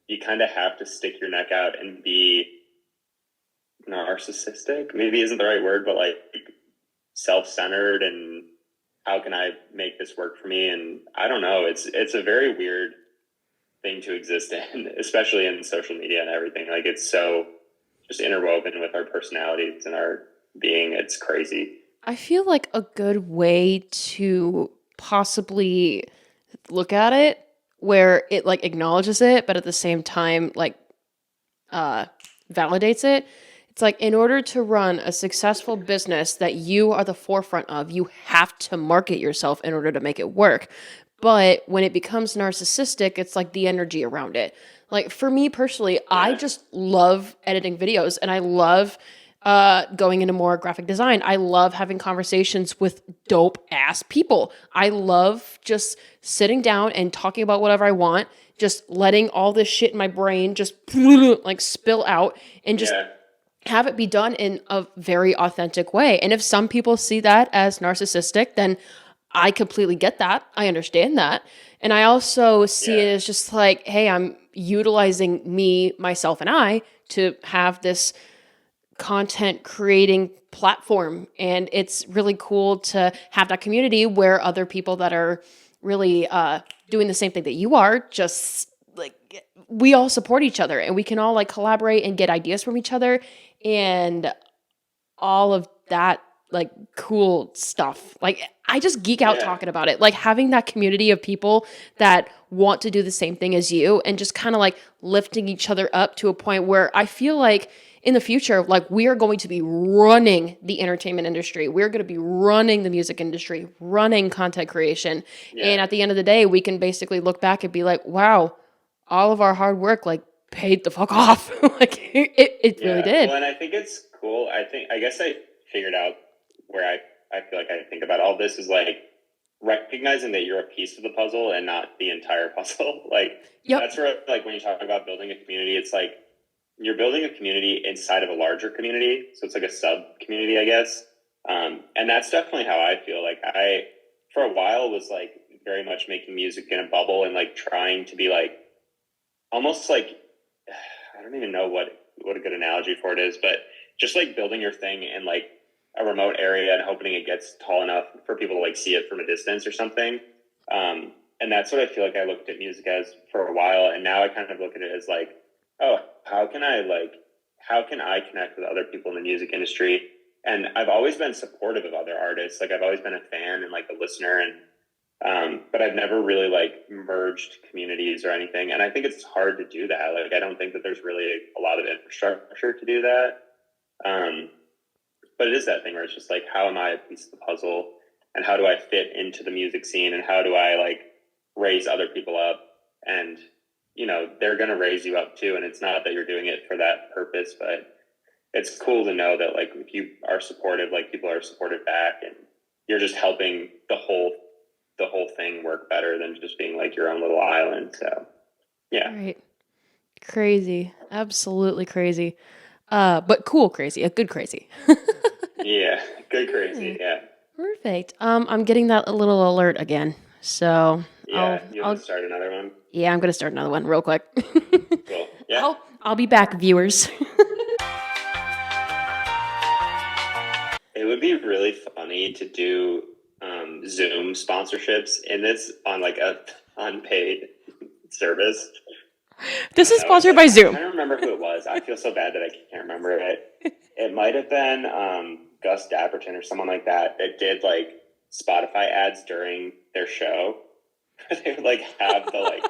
you kind of have to stick your neck out and be narcissistic. Maybe isn't the right word, but like self-centered and how can I make this work for me? And I don't know. It's a very weird thing to exist in, especially in social media and everything. Like it's so just interwoven with our personalities and our being. It's crazy. I feel like a good way to possibly look at it where it like acknowledges it, but at the same time, like validates it. It's like in order to run a successful business that you are the forefront of, you have to market yourself in order to make it work. But when it becomes narcissistic, it's like the energy around it. Like for me personally, I just love editing videos and I love going into more graphic design. I love having conversations with dope ass people. I love just sitting down and talking about whatever I want, just letting all this shit in my brain just like spill out and just have it be done in a very authentic way. And if some people see that as narcissistic, then I completely get that. I understand that. And I also see it as just like, hey, I'm utilizing me, myself, and I to have this content creating platform. And it's really cool to have that community where other people that are really doing the same thing that you are, just like we all support each other and we can all like collaborate and get ideas from each other and all of that like cool stuff. Like I just geek out talking about it. Like having that community of people that want to do the same thing as you and just kind of like lifting each other up to a point where I feel like in the future, like we are going to be running the entertainment industry. We're going to be running the music industry, running content creation. And at the end of the day, we can basically look back and be like, wow, all of our hard work, like paid the fuck off. Like it really did. Well, and I think it's cool. I guess I figured out where I feel like I think about all this is like recognizing that you're a piece of the puzzle and not the entire puzzle. Like that's where like when you talk about building a community, it's like you're building a community inside of a larger community. So it's like a sub community, I guess. And that's definitely how I feel. Like I, for a while was like very much making music in a bubble and like trying to be like, almost like, I don't even know what a good analogy for it is, but just like building your thing in like a remote area and hoping it gets tall enough for people to like see it from a distance or something. And that's what I feel like I looked at music as for a while. And now I kind of look at it as like, oh, how can I like how can I connect with other people in the music industry? And I've always been supportive of other artists. Like I've always been a fan and like a listener, and but I've never really like merged communities or anything. And I think it's hard to do that. Like I don't think that there's really a lot of infrastructure to do that. But it is that thing where it's just like, how am I a piece of the puzzle, and how do I fit into the music scene, and how do I like raise other people up? And you know, they're going to raise you up too. And it's not that you're doing it for that purpose, but it's cool to know that like if you are supportive, like people are supportive back, and you're just helping the whole thing work better than just being like your own little island. So yeah. Right. Crazy. Absolutely crazy. But cool crazy. A good crazy. Yeah. Good crazy. Yeah. Perfect. I'm getting that little alert again. So Yeah. You want to start another one? Yeah, I'm gonna start another one real quick. Cool. Yeah. I'll be back, viewers. It would be really funny to do Zoom sponsorships in this on like a unpaid service. This is sponsored by Zoom. I don't remember who it was. I feel so bad that I can't remember it. It might have been Gus Dapperton or someone like that did like Spotify ads during their show. They would like have the like,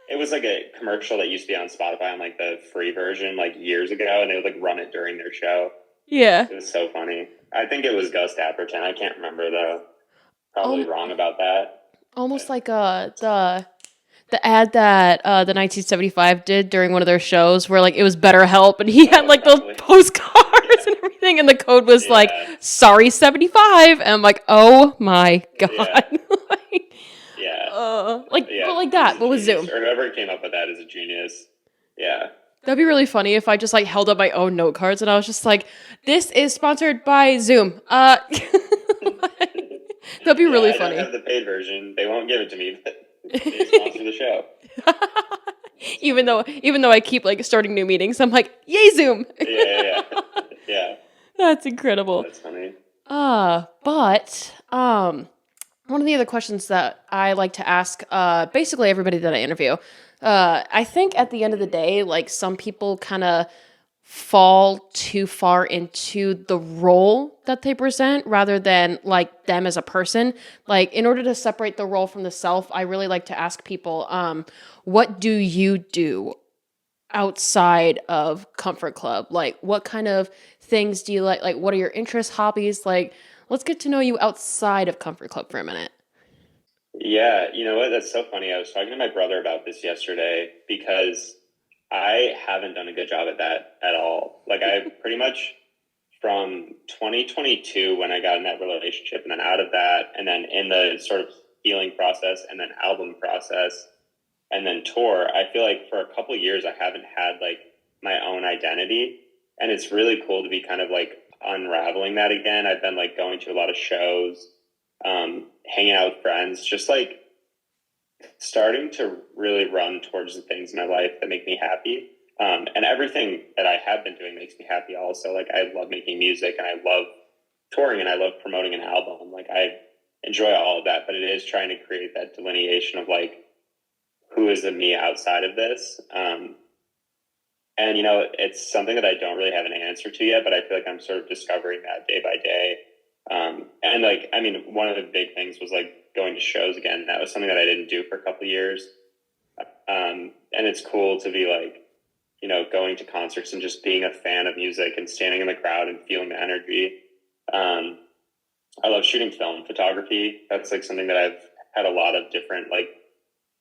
it was like a commercial that used to be on Spotify on like the free version like years ago, and they would like run it during their show. Yeah. It was so funny. I think it was Gus Dapperton. I can't remember though. Probably wrong about that. Almost like the ad that the 1975 did during one of their shows, where like it was BetterHelp, and he had like those postcards and everything, and the code was like sorry 75, and I'm like, oh my god. Like that, but with Zoom. Or whoever came up with that is a genius. Yeah. That'd be really funny if I just like held up my own note cards and I was just like, this is sponsored by Zoom. That'd be really funny. I don't have the paid version. They won't give it to me, but they sponsor the show. even though I keep like starting new meetings, I'm like, yay Zoom. Yeah. That's incredible. That's funny. But one of the other questions that I like to ask basically everybody that I interview, I think at the end of the day, like some people kind of fall too far into the role that they present rather than like them as a person. Like in order to separate the role from the self, I really like to ask people, what do you do outside of Comfort Club? Like what kind of things do you like? Like what are your interests, hobbies? Like let's get to know you outside of Comfort Club for a minute. Yeah, you know what? That's so funny. I was talking to my brother about this yesterday because I haven't done a good job at that at all. Like I pretty much from 2022 when I got in that relationship, and then out of that, and then in the sort of healing process, and then album process, and then tour, I feel like for a couple of years I haven't had like my own identity, and it's really cool to be kind of like unraveling that again. I've been like going to a lot of shows, hanging out with friends, just like starting to really run towards the things in my life that make me happy. And everything that I have been doing makes me happy also. Like I love making music, and I love touring, and I love promoting an album. Like I enjoy all of that, but it is trying to create that delineation of like, who is the me outside of this? And you know, it's something that I don't really have an answer to yet, but I feel like I'm sort of discovering that day by day. And like, I mean, one of the big things was like going to shows again. That was something that I didn't do for a couple of years. And it's cool to be like, you know, going to concerts and just being a fan of music and standing in the crowd and feeling the energy. I love shooting film photography. That's like something that I've had a lot of different like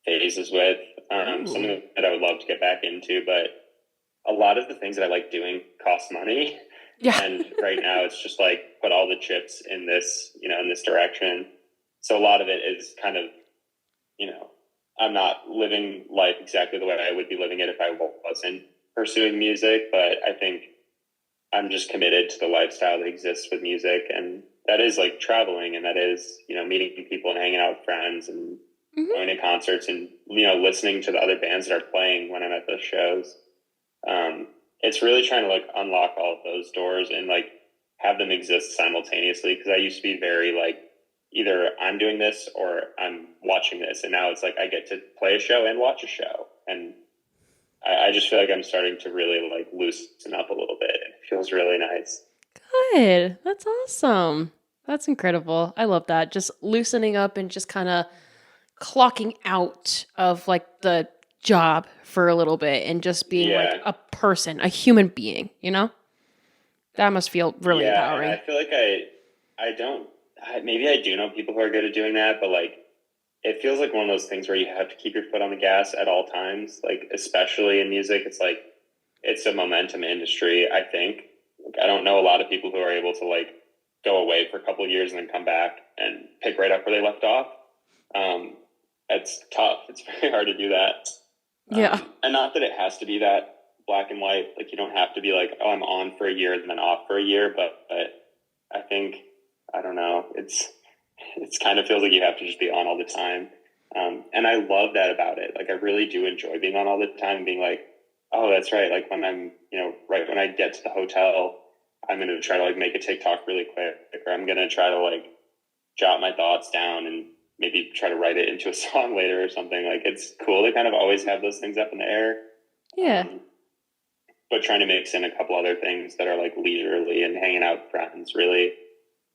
phases with, something that I would love to get back into, but a lot of the things that I like doing cost money. Yeah. And right now it's just like put all the chips in this, you know, in this direction. So a lot of it is kind of, you know, I'm not living life exactly the way I would be living it if I wasn't pursuing music, but I think I'm just committed to the lifestyle that exists with music. And that is like traveling, and that is, you know, meeting people and hanging out with friends and going to concerts and, you know, listening to the other bands that are playing when I'm at those shows. It's really trying to like unlock all of those doors and like have them exist simultaneously. Cause I used to be very like, either I'm doing this or I'm watching this. And now it's like, I get to play a show and watch a show. And I just feel like I'm starting to really like loosen up a little bit. feels really nice. Good. That's awesome. That's incredible. I love that. Just loosening up and just kind of clocking out of like the job for a little bit and just being like Yeah. a person, a human being, you know? That must feel really Yeah, and empowering. I feel like I don't maybe I do know people who are good at doing that, but like it feels like one of those things where you have to keep your foot on the gas at all times, like especially in music. It's like it's a momentum industry, I think. Like, I don't know a lot of people who are able to like go away for a couple of years and then come back and pick right up where they left off. Um, it's tough. It's very hard to do that. Yeah. And not that it has to be that black and white. Like you don't have to be like, oh, I'm on for a year and then off for a year. But I think I don't know. It's kind of feels like you have to just be on all the time. And I love that about it. Like I really do enjoy being on all the time and being like, oh, that's right. Like when I'm, right when I get to the hotel, I'm going to try to like make a TikTok really quick, or I'm going to try to like jot my thoughts down and maybe try to write it into a song later or something. Like it's cool to kind of always have those things up in the air. Yeah. But trying to mix in a couple other things that are like leisurely and hanging out with friends, really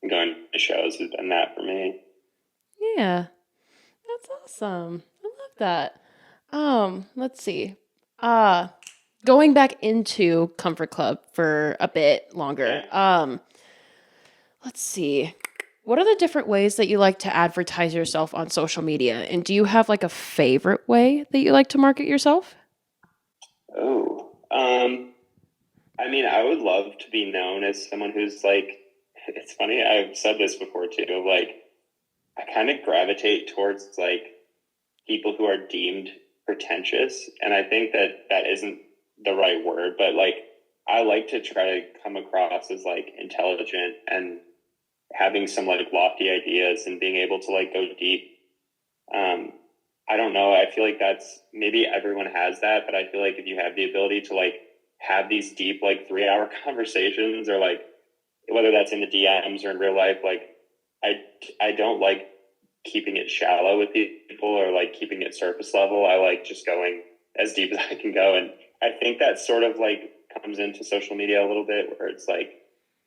going to shows has been that for me. Yeah. That's awesome. I love that. Let's see. Going back into Comfort Club for a bit longer. Yeah. Let's see. What are the different ways that you like to advertise yourself on social media? And do you have like a favorite way that you like to market yourself? Oh, I mean, I would love to be known as someone who's like, it's funny, I've said this before too, like, I kind of gravitate towards like people who are deemed pretentious. And I think that that isn't the right word, but like, I like to try to come across as like intelligent and having some like lofty ideas and being able to like go deep. Um, I don't know. I feel like that's maybe everyone has that, but I feel like if you have the ability to like have these deep, like 3 hour conversations or like whether that's in the DMs or in real life, like I, I don't like keeping it shallow with people or like keeping it surface level. I like just going as deep as I can go. And I think that sort of like comes into social media a little bit where it's like,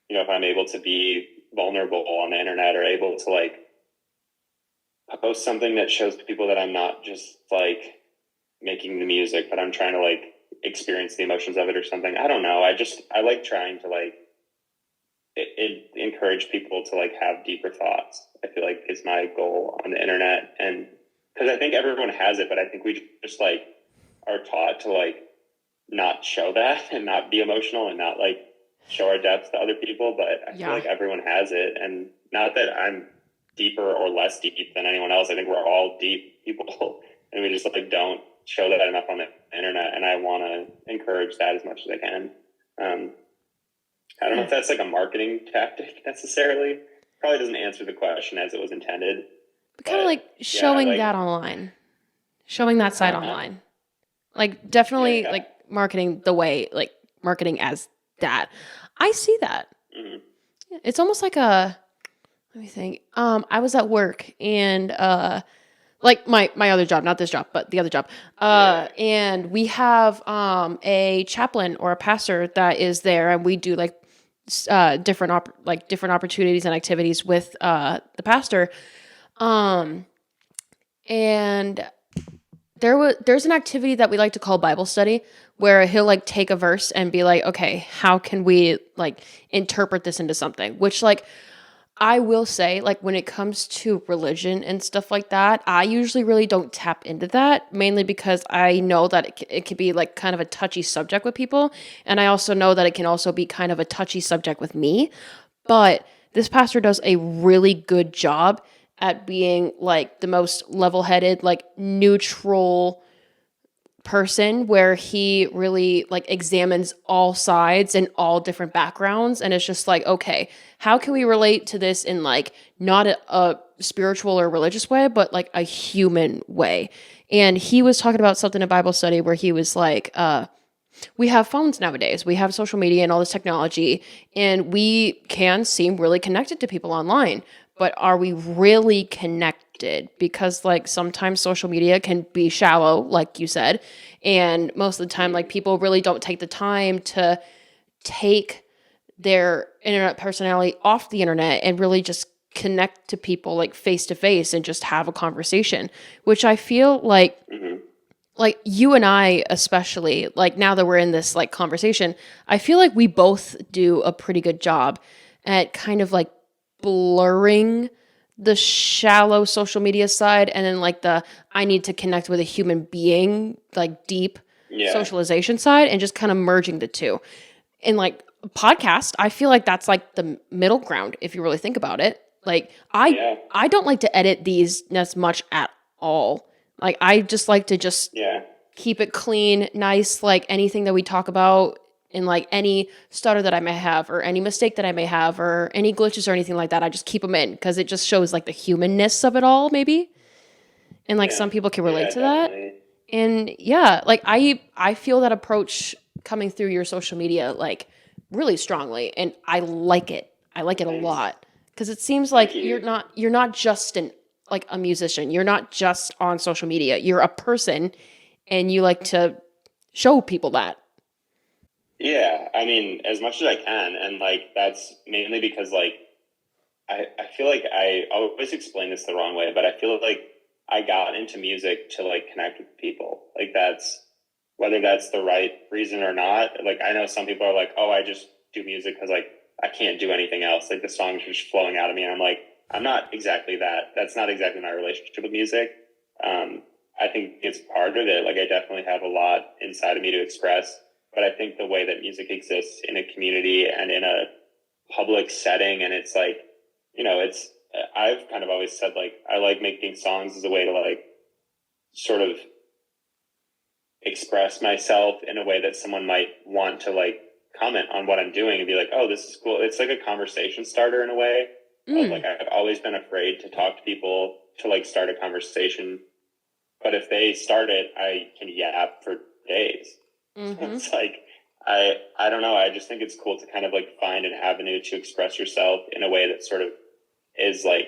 if I'm able to be vulnerable on the internet or able to like post something that shows people that I'm not just like making the music, but I'm trying to like experience the emotions of it or something. I don't know. I like trying to like encourage people to like have deeper thoughts. I feel like is my goal on the internet. And because I think everyone has it, but I think we just like are taught to like not show that and not be emotional and not like show our depths to other people. But I feel like everyone has it. And not that I'm deeper or less deep than anyone else. I think we're all deep people and we just like don't show that enough on the internet. And I want to encourage that as much as I can. I don't know if that's like a marketing tactic necessarily. Probably doesn't answer the question as it was intended. But kind of like showing that online, showing that side online. Like definitely like marketing the way, like marketing as that. I see that. Mm-hmm. It's almost like let me think. I was at work and like my other job, not this job, but the other job. And we have a chaplain or a pastor that is there, and we do like different opportunities and activities with the pastor. And there's an activity that we like to call Bible study where he'll like take a verse and be like, okay, how can we like interpret this into something? Which like I will say, like, when it comes to religion and stuff like that, I usually really don't tap into that, mainly because I know that it can be, like, kind of a touchy subject with people, and I also know that it can also be kind of a touchy subject with me, but this pastor does a really good job at being, like, the most level-headed, like, neutral person where he really like examines all sides and all different backgrounds, and it's just like, okay, how can we relate to this in like not a spiritual or religious way, but like a human way? And he was talking about something in Bible study where he was like, we have phones nowadays, we have social media and all this technology, and we can seem really connected to people online, but are we really connected? Because like sometimes social media can be shallow, like you said, and most of the time like people really don't take the time to take their internet personality off the internet and really just connect to people like face to face and just have a conversation, which I feel Mm-hmm. like you and I especially, like now that we're in this like conversation, I feel like we both do a pretty good job at kind of like blurring the shallow social media side and then like the I need to connect with a human being, like deep Yeah. socialization side, and just kind of merging the two. And like podcast, I feel like that's like the middle ground if you really think about it. Like Yeah. I don't like to edit these as much at all. Like I just like to just Yeah. keep it clean, nice, like anything that we talk about and like any stutter that I may have or any mistake that I may have or any glitches or anything like that, I just keep them in because it just shows like the humanness of it all, maybe. And like Yeah. some people can relate Yeah. to that. Definitely. And yeah, like I feel that approach coming through your social media like really strongly and I like it. I like it a Thanks. lot because it seems Thank like you. you're not just an like a musician. You're not just on social media. You're a person and you like to show people that. Yeah. I mean, as much as I can, and like that's mainly because like I feel like I always explain this the wrong way, but I feel like I got into music to like connect with people. Like that's whether that's the right reason or not. Like I know some people are like, oh, I just do music because like I can't do anything else. Like the songs are just flowing out of me, and I'm like, I'm not exactly that. That's not exactly my relationship with music. Um, I think it's part of it. Like I definitely have a lot inside of me to express, but I think the way that music exists in a community and in a public setting, and it's like it's I've kind of always said like I like making songs as a way to like sort of express myself in a way that someone might want to like comment on what I'm doing and be like, oh, this is cool. It's like a conversation starter in a way of like Mm. I've always been afraid to talk to people to like start a conversation, but if they start it, I can yap for days. Mm-hmm. It's like I don't know. I just think it's cool to kind of like find an avenue to express yourself in a way that sort of is like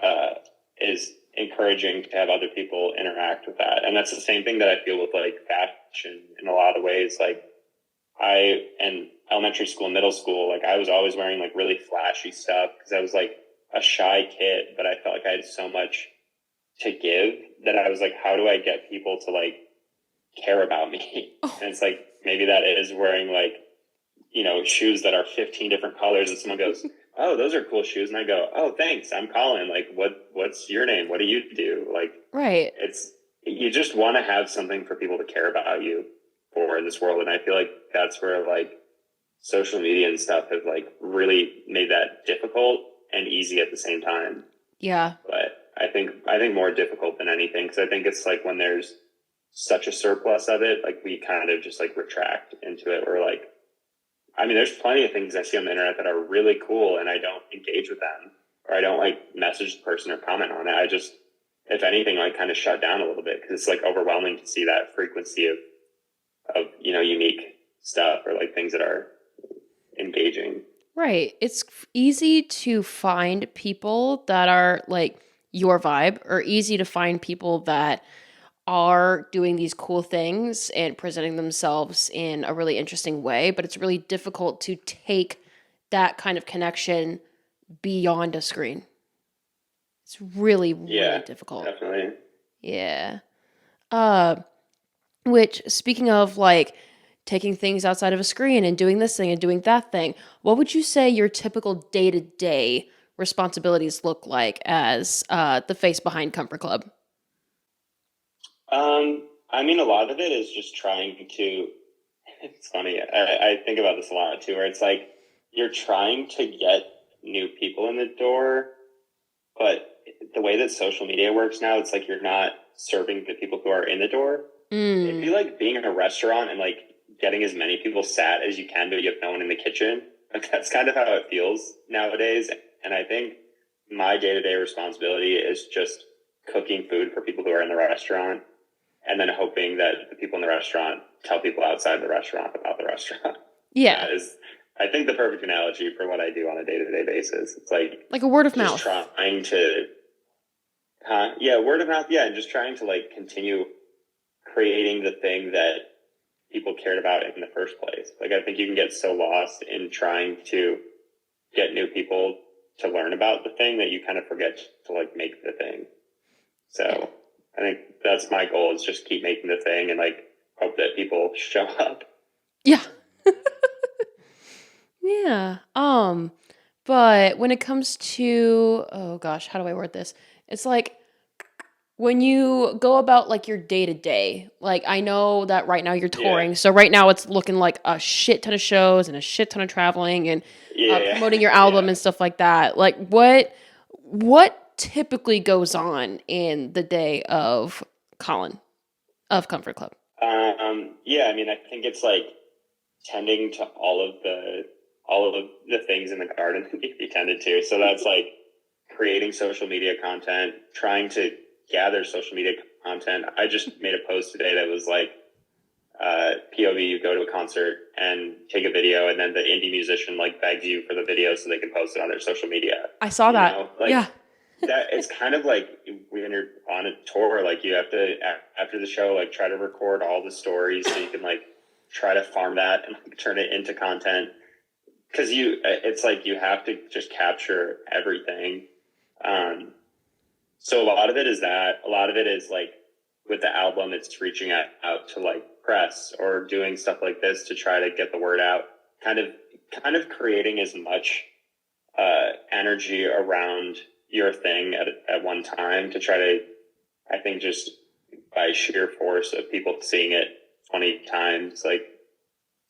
uh, is encouraging to have other people interact with that. And that's the same thing that I feel with like fashion in a lot of ways. Like I, in elementary school, middle school, like I was always wearing like really flashy stuff because I was like a shy kid, but I felt like I had so much to give that I was like, how do I get people to like care about me? Oh, And it's like, maybe that is wearing like, shoes that are 15 different colors, and someone goes, oh, those are cool shoes. And I go, oh, thanks. I'm Colin. Like, what's your name? What do you do? Like, right. you just want to have something for people to care about you for in this world. And I feel like that's where like social media and stuff have like really made that difficult and easy at the same time. Yeah. But I think more difficult than anything, because I think it's like when there's such a surplus of it, like we kind of just like retract into it. Or like, I mean, there's plenty of things I see on the internet that are really cool, and I don't engage with them, or I don't like message the person or comment on it. I just, if anything, like kind of shut down a little bit because it's like overwhelming to see that frequency of unique stuff or like things that are engaging. Right. It's easy to find people that are like your vibe, or easy to find people that are doing these cool things and presenting themselves in a really interesting way, but it's really difficult to take that kind of connection beyond a screen. It's really, really Yeah, difficult. definitely. Yeah. Uh, which, speaking of like taking things outside of a screen and doing this thing and doing that thing, what would you say your typical day to day responsibilities look like as the face behind Comfort Club? I mean, a lot of it is just trying to. It's funny. I think about this a lot too, where it's like you're trying to get new people in the door, but the way that social media works now, it's like you're not serving the people who are in the door. It'd be Mm, like being in a restaurant and like getting as many people sat as you can, but you have no one in the kitchen. Like that's kind of how it feels nowadays. And I think my day to day responsibility is just cooking food for people who are in the restaurant, and then hoping that the people in the restaurant tell people outside the restaurant about the restaurant. yeah, That is, I think, the perfect analogy for what I do on a day to day basis. It's like like a word of just mouth. trying to, yeah, word of mouth, yeah, and just trying to like continue creating the thing that people cared about in the first place. Like, I think you can get so lost in trying to get new people to learn about the thing that you kind of forget to like make the thing. So I think that's my goal, is just keep making the thing and like hope that people show up. Yeah. Yeah. But when it comes to, oh gosh, how do I word this? It's like when you go about like your day to day, like I know that right now you're touring. Yeah. So right now it's looking like a shit ton of shows and a shit ton of traveling and promoting your album and stuff like that. Like what typically goes on in the day of Colin of Comfort Club? Yeah, I mean, I think it's like tending to all of the things in the garden that need to be tended to. So that's like creating social media content, trying to gather social media content. I just made a post today that was like, POV, you go to a concert and take a video, and then the indie musician like begs you for the video so they can post it on their social media. I saw that. Like, yeah. That it's kind of like when you're on a tour, like you have to, after the show, like try to record all the stories so you can like try to farm that and like, turn it into content. Cause it's like you have to just capture everything. So a lot of it is that. A lot of it is like with the album, it's reaching out to like press or doing stuff like this to try to get the word out. Kind of creating as much energy around your thing at one time to try to, I think, just by sheer force of people seeing it 20 times, like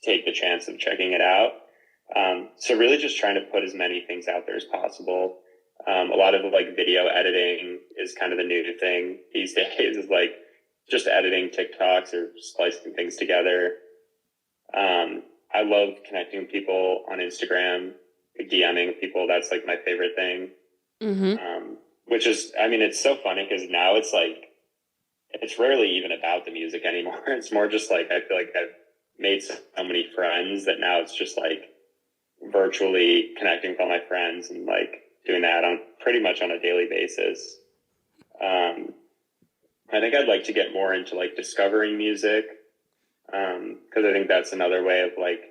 take the chance of checking it out. So really just trying to put as many things out there as possible. A lot of like video editing is kind of the new thing these days, is like just editing TikToks or splicing things together. I love connecting with people on Instagram, DMing people. That's like my favorite thing. Mm-hmm. Which is, I mean, it's so funny because now it's like, it's rarely even about the music anymore. It's more just like, I feel like I've made so many friends that now it's just like virtually connecting with all my friends and like doing that on pretty much on a daily basis. I think I'd like to get more into like discovering music. Cause I think that's another way of like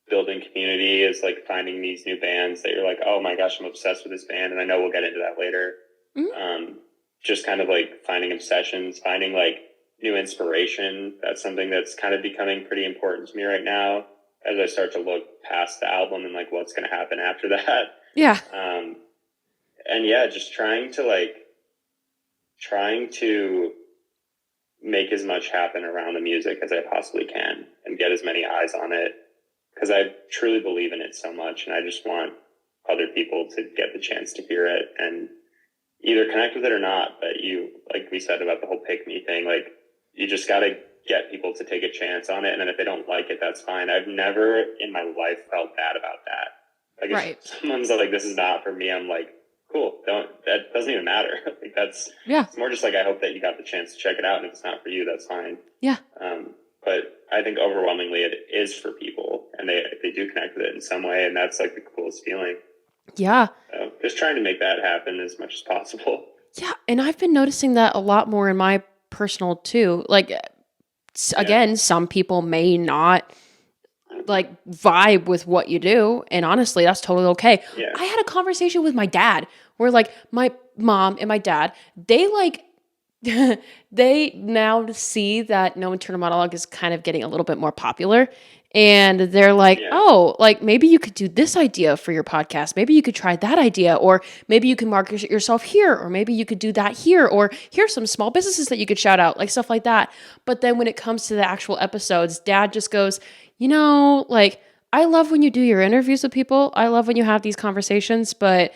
building community, is like finding these new bands that you're like, oh my gosh, I'm obsessed with this band. And I know we'll get into that later. Mm-hmm. Just kind of like finding obsessions, finding like new inspiration. That's something that's kind of becoming pretty important to me right now as I start to look past the album and like what's going to happen after that. Yeah. And yeah, just trying to make as much happen around the music as I possibly can and get as many eyes on it, because I truly believe in it so much, and I just want other people to get the chance to hear it and either connect with it or not. But you, like we said about the whole pick me thing, like you just got to get people to take a chance on it. And then if they don't like it, that's fine. I've never in my life felt bad about that. Like if someone's like, this is not for me, I'm like, cool. That doesn't even matter. Like it's more just like, I hope that you got the chance to check it out. And if it's not for you, that's fine. Yeah. But I think overwhelmingly it is for people, and they do connect with it in some way. And that's like the coolest feeling. Yeah. So just trying to make that happen as much as possible. Yeah. And I've been noticing that a lot more in my personal too. Like, again, some people may not like vibe with what you do, and honestly that's totally okay. I had a conversation with my dad where like my mom and my dad, they like they now see that No Internal Monologue is kind of getting a little bit more popular, and they're like, oh, like maybe you could do this idea for your podcast, maybe you could try that idea, or maybe you can market yourself here, or maybe you could do that here, or here's some small businesses that you could shout out, like stuff like that. But then when it comes to the actual episodes, dad just goes, like, I love when you do your interviews with people. I love when you have these conversations, but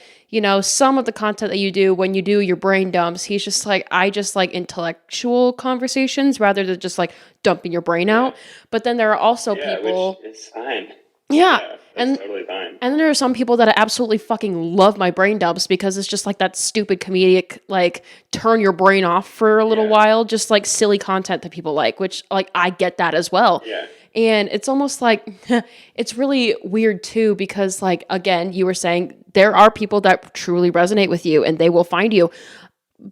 some of the content that you do when you do your brain dumps, he's just like, I just like intellectual conversations rather than just like dumping your brain out. But then there are also people. Which is fine. Yeah. And totally fine. And then there are some people that absolutely fucking love my brain dumps because it's just like that stupid comedic, like turn your brain off for a little while, just like silly content that people like, which like I get that as well. Yeah. And it's almost like, it's really weird too, because like, again, you were saying there are people that truly resonate with you and they will find you.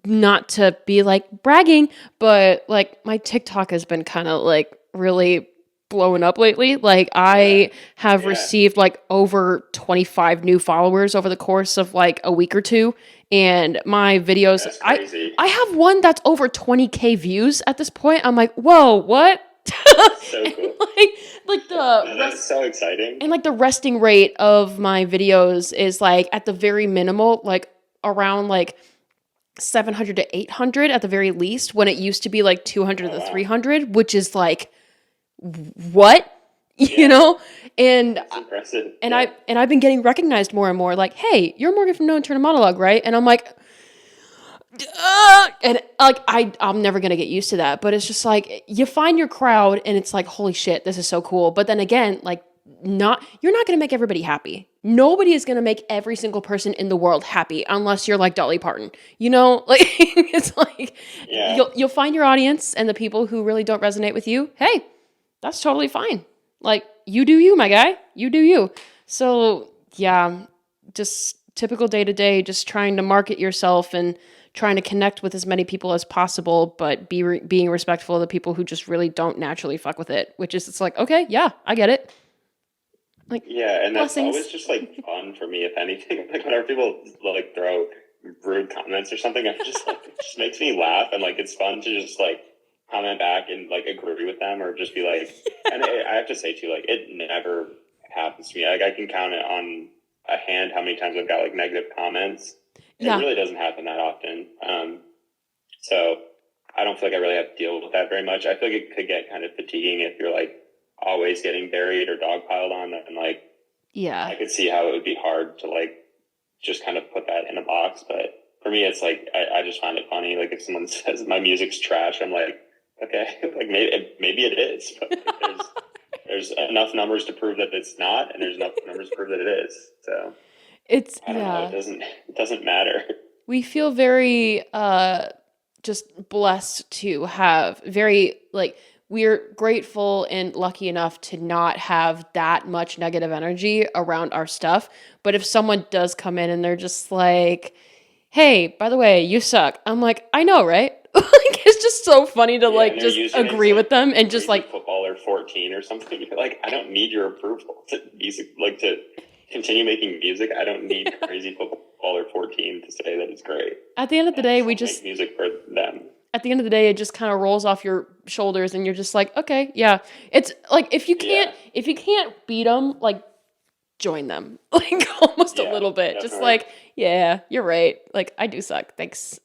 Not to be like bragging, but like my TikTok has been kind of like really blowing up lately. Like Yeah. I have Yeah. received like over 25 new followers over the course of like a week or two, and my videos That's I crazy. I have one that's over 20K views at this point. I'm like, "Whoa, what?" So And cool. like the That's so exciting. and like the resting rate of my videos is like at the very minimal, like around like 700 to 800 at the very least, when it used to be like 200 Oh to wow. 300, which is like what? You Yeah. know? And That's impressive. and Yeah. I've been getting recognized more and more like, "Hey, you're Morgan from No Internal Monologue, right?" And I'm like, and like I'm never gonna get used to that, but it's just like you find your crowd and it's like, holy shit, this is so cool. But then again, like not you're not gonna make everybody happy. Nobody is gonna make every single person in the world happy unless you're like Dolly Parton. You know, like it's like Yeah. you'll find your audience and the people who really don't resonate with you. Hey, that's totally fine. Like you do you, my guy. You do you. So yeah, just typical day to day, just trying to market yourself and trying to connect with as many people as possible, but being respectful of the people who just really don't naturally fuck with it. Which is, it's like, okay, yeah, I get it. Like Yeah, and that's always blessings. just like fun for me, if anything. Like whenever people like throw rude comments or something, I'm just like it just makes me laugh, and like it's fun to just like comment back and like agree with them or just be like. And I have to say too, like it never happens to me. Like I can count it on a hand how many times I've got like negative comments. It Yeah, really doesn't happen that often. So I don't feel like I really have to deal with that very much. I feel like it could get kind of fatiguing if you're like always getting buried or dogpiled on, and like yeah, I could see how it would be hard to like just kind of put that in a box. But for me, it's like I just find it funny. Like if someone says my music's trash, I'm like, okay, like maybe it is, but like, there's enough numbers to prove that it's not, and there's enough numbers to prove that it is. So it's I don't know. yeah. It doesn't matter. We feel very just blessed to have very like we're grateful and lucky enough to not have that much negative energy around our stuff. But if someone does come in and they're just like, "Hey, by the way, you suck," I'm like, "I know, right?" Like it's just so funny to Yeah, and like their just username's agree with like them and just crazy like footballer 14 or something. You're like, I don't need your approval to music, like to continue making music. I don't need crazy footballer 14 to say that it's great. at the end of the I day, just we want to just make music for them. at the end of the day, it just kind of rolls off your shoulders, and you're just like, okay, yeah. It's like Yeah, if you can't beat them, like join them, like almost a yeah, little bit. Just definitely. like, yeah, you're right. Like I do suck. Thanks,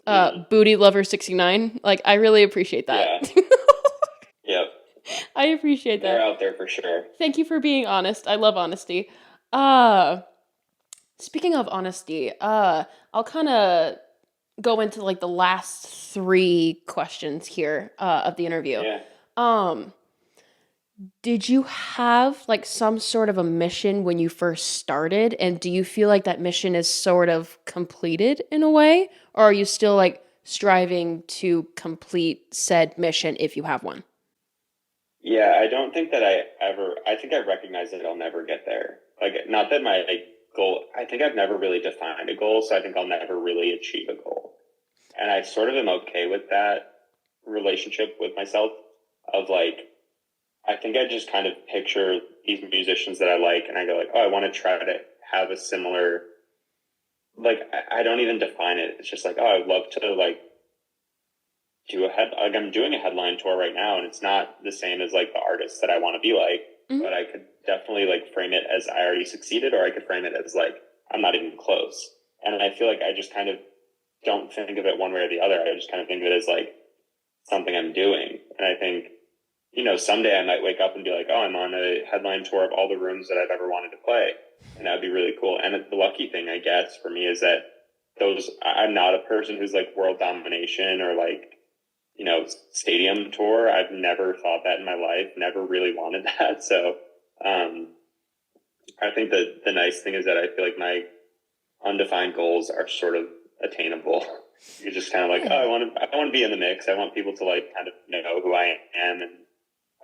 Hmm. booty lover 69. Like I really appreciate that. Yeah, yep. I appreciate They're that. out there for sure. Thank you for being honest. I love honesty. Uh, speaking of honesty, I'll kind of go into like the last three questions here of the interview. Yeah. Um, did you have like some sort of a mission when you first started? And do you feel like that mission is sort of completed in a way? Or are you still like striving to complete said mission if you have one? Yeah, I don't think that I think I recognize that I'll never get there. Like, not that my goal, I think I've never really defined a goal, so I think I'll never really achieve a goal. And I sort of am okay with that relationship with myself of like, I think I just kind of picture these musicians that I like and I go like, oh, I want to try to have a similar, like, I don't even define it. It's just like, oh, I'd love to like like I'm doing a headline tour right now, and it's not the same as like the artists that I want to be like, Hmm. but I could definitely like frame it as I already succeeded, or I could frame it as like I'm not even close. And I feel like I just kind of don't think of it one way or the other. I just kind of think of it as like something I'm doing. And I think, someday I might wake up and be like, oh, I'm on a headline tour of all the rooms that I've ever wanted to play. And that'd be really cool. And the lucky thing, I guess, for me is that I'm not a person who's like world domination or like, stadium tour. I've never thought that in my life, never really wanted that. So, I think that the nice thing is that I feel like my undefined goals are sort of attainable. You're just kind of like, oh, Yeah. I want to be in the mix. I want people to like kind of know who I am. And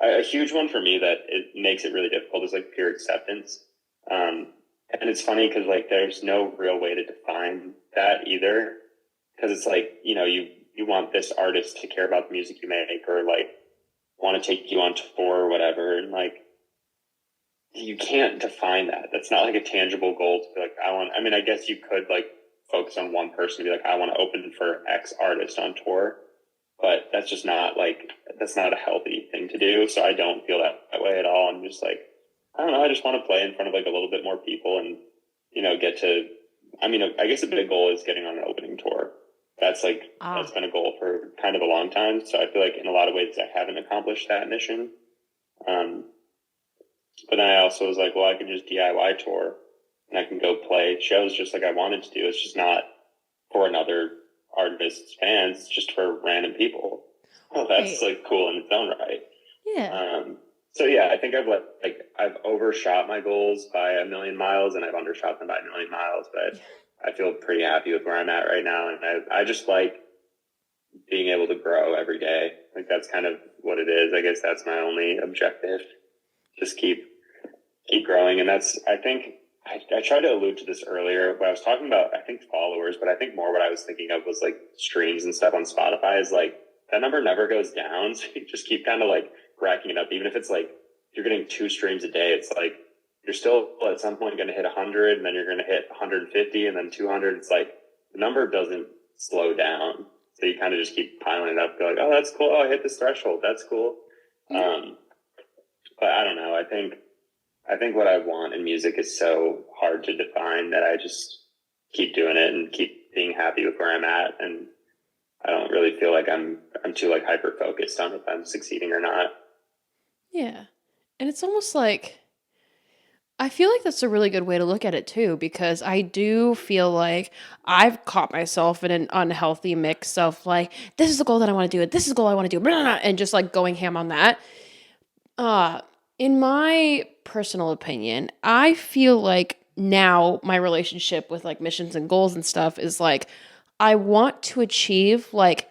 a huge one for me that it makes it really difficult is like peer acceptance. And it's funny because like there's no real way to define that either. Because it's like, you want this artist to care about the music you make, or like want to take you on tour or whatever. And like, you can't define that. That's not like a tangible goal to be like, I mean, I guess you could like focus on one person and be like, I want to open for X artist on tour, but that's just not like, that's not a healthy thing to do. So I don't feel that way at all. I'm just like, I don't know. I just want to play in front of like a little bit more people and, get to, I mean, I guess a big goal is getting on an opening tour. That's like, that's been a goal for kind of a long time. So I feel like in a lot of ways I haven't accomplished that mission. But then I also was like, well, I can just DIY tour and I can go play shows just like I wanted to do. It's just not for another artist's fans, it's just for random people. Well, that's like cool in its own right. Yeah. So yeah, I think I've overshot my goals by 1,000,000 miles and I've undershot them by 1,000,000 miles, but I feel pretty happy with where I'm at right now. And I just like being able to grow every day. Like that's kind of what it is. I guess that's my only objective. Just keep growing. And that's, I think I tried to allude to this earlier when I was talking about, I think followers, but I think more what I was thinking of was like streams and stuff on Spotify is like that number never goes down. So you just keep kind of like racking it up. Even if it's like, you're getting 2 streams a day, it's like, you're still at some point going to hit 100 and then you're going to hit 150 and then 200. It's like the number doesn't slow down. So you kind of just keep piling it up. Go like, oh, that's cool. Oh, I hit this threshold. That's cool. But I don't know. I think what I want in music is so hard to define that I just keep doing it and keep being happy with where I'm at. And I don't really feel like I'm too like hyper focused on if I'm succeeding or not. Yeah. And it's almost like, I feel like that's a really good way to look at it too, because I do feel like I've caught myself in an unhealthy mix of like, this is the goal that I want to do, this is the goal I want to do, blah, blah, blah, and just like going ham on that. In my personal opinion, I feel like now my relationship with like missions and goals and stuff is like, I want to achieve like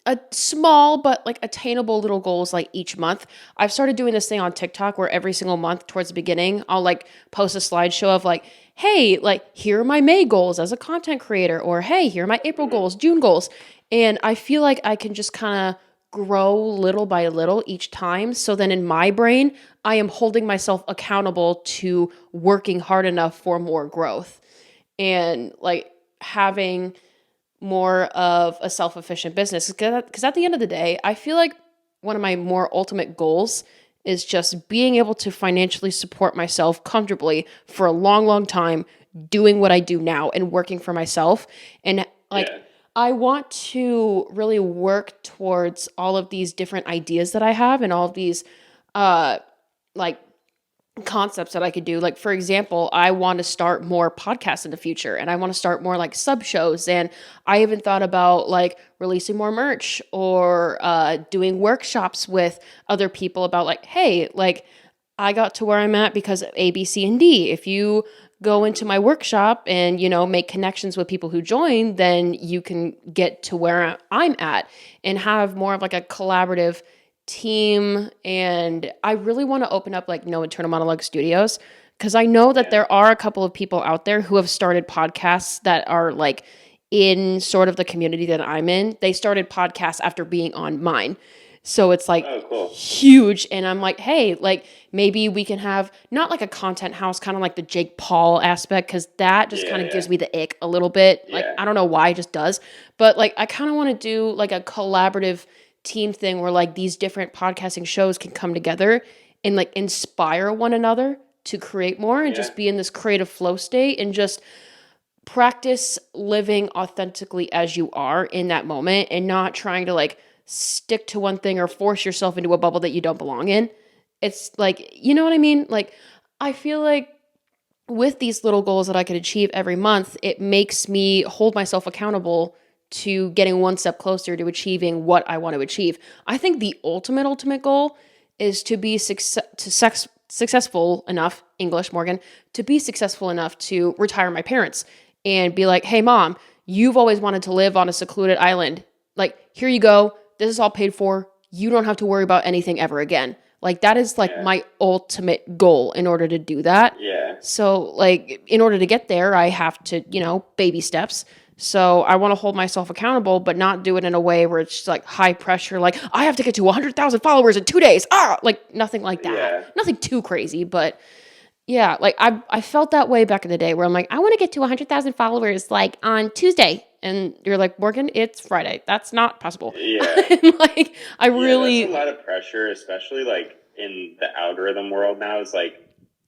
a small but like attainable little goals like each month. I've started doing this thing on TikTok where every single month towards the beginning, I'll like post a slideshow of like, hey, like here are my May goals as a content creator, or hey, here are my April goals, June goals. And I feel like I can just kind of grow little by little each time. So then in my brain, I am holding myself accountable to working hard enough for more growth and like having more of a self-efficient business. Because at the end of the day, I feel like one of my more ultimate goals is just being able to financially support myself comfortably for a long, long time, doing what I do now and working for myself. And like, I want to really work towards all of these different ideas that I have and all of these like concepts that I could do. Like, for example, I want to start more podcasts in the future and I want to start more like sub shows. And I even thought about like releasing more merch or doing workshops with other people about like, hey, like I got to where I'm at because of A, B, C, and D. If you go into my workshop and, make connections with people who join, then you can get to where I'm at and have more of like a collaborative team. And I really want to open up like No Internal Monologue Studios because I know that there are a couple of people out there who have started podcasts that are like in sort of the community that I'm in. They started podcasts after being on mine. So it's like huge. And I'm like, hey, like maybe we can have not like a content house, kind of like the Jake Paul aspect, because that just kind of gives me the ick a little bit. Like, I don't know why, it just does. But like, I kind of want to do like a collaborative team thing where like these different podcasting shows can come together and like inspire one another to create more and just be in this creative flow state and just practice living authentically as you are in that moment and not trying to like stick to one thing or force yourself into a bubble that you don't belong in. It's like, you know what I mean? Like, I feel like with these little goals that I could achieve every month, it makes me hold myself accountable to getting one step closer to achieving what I want to achieve. I think the ultimate goal is to be successful enough, English, Morgan, to be successful enough to retire my parents and be like, hey, mom, you've always wanted to live on a secluded island. Like, here you go. This is all paid for. You don't have to worry about anything ever again. Like, that is like my ultimate goal in order to do that. Yeah. So like, in order to get there, I have to, baby steps. So I want to hold myself accountable, but not do it in a way where it's just like high pressure, like I have to get to 100,000 followers in 2 days. Like nothing like that. Yeah. Nothing too crazy, but yeah, like I felt that way back in the day where I'm like, I want to get to 100,000 followers like on Tuesday. And you're like, Morgan, it's Friday. That's not possible. Yeah. And like, I Yeah, that's a really, lot of pressure, especially like in the algorithm world now. Is like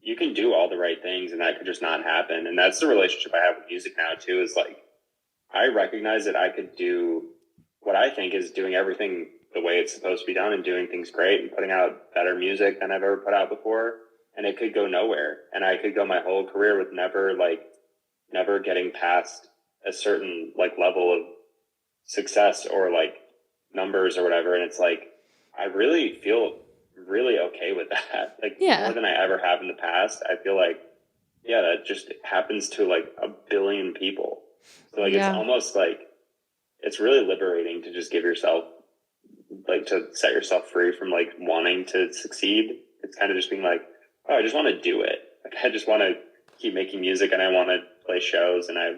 you can do all the right things and that could just not happen. And that's the relationship I have with music now too, is like I recognize that I could do what I think is doing everything the way it's supposed to be done and doing things great and putting out better music than I've ever put out before. And it could go nowhere. And I could go my whole career with never getting past a certain like level of success or like numbers or whatever. And it's like, I really feel really okay with that. Like more yeah, than I ever have in the past. I feel like, yeah, that just happens to like a billion people. So like, it's yeah, almost like, it's really liberating to just give yourself, like to set yourself free from like wanting to succeed. It's kind of just being like, oh, I just want to do it. Like, I just want to keep making music and I want to play shows. And I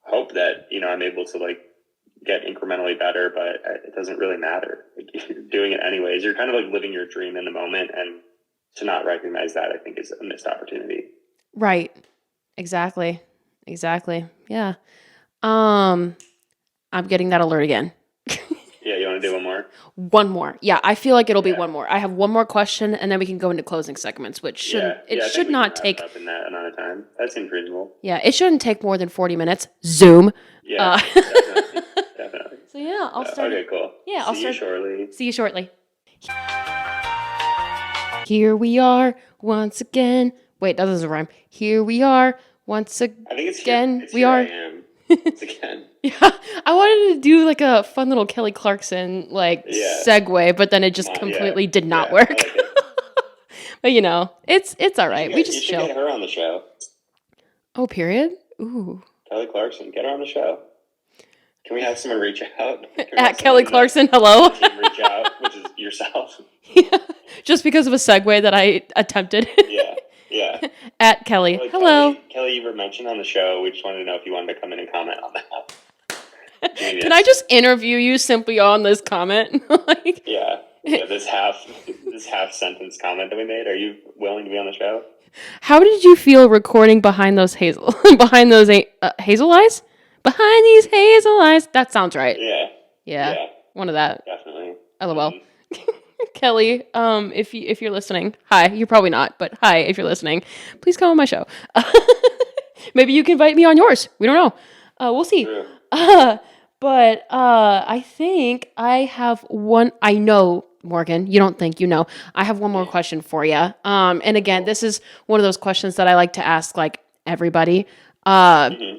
hope that, I'm able to like get incrementally better, but it doesn't really matter. Like, you're doing it anyways. You're kind of like living your dream in the moment, and to not recognize that, I think, is a missed opportunity. right. Exactly. Exactly. Yeah. Um, I'm getting that alert again. Yeah, you want to do one more? One more. Yeah, I feel like it'll be Yeah, one more. I have one more question and then we can go into closing segments, which yeah, it yeah. I think should we can not wrap it take, up in that amount of time. That seems reasonable. yeah, it shouldn't take more than 40 minutes. Zoom. Yeah, Uh, definitely, definitely. so yeah, I'll So, start it. okay, cool. Yeah, I'll See you start. shortly. See you shortly. Here we are once again. Wait, that doesn't rhyme. Here we are once I think it's here. again. It's We here. I are. am once again. Yeah, I wanted to do like a fun little Kelly Clarkson like Yeah. segue, but then it just Yeah. completely did not Yeah. I work. like it. But it's all right. We You just should get chill. her on the show. Oh, period. Ooh. Kelly Clarkson, get her on the show. Can we have someone reach out? Can we have At Kelly someone Clarkson, on hello. the team reach out, which is yourself? Yeah, just because of a segue that I attempted. Yeah, yeah. At Kelly, Like hello. Kelly, you were mentioned on the show. We just wanted to know if you wanted to come in and comment on that. Can I Genius. just interview you simply on this comment? Like, Yeah, this half sentence comment that we made. Are you willing to be on the show? how did you feel recording behind those behind those hazel eyes? Behind these hazel eyes. That sounds right. Yeah, Yeah, yeah, one of that. definitely. LOL. Kelly, if you're listening, hi. You're probably not, but hi if you're listening. Please come on my show. Maybe you can invite me on yours. We don't know. We'll see. True. But I think I have one. I know, Morgan. You don't think you know. I have one more question for you. And again, this is one of those questions that I like to ask like everybody. Mm-hmm.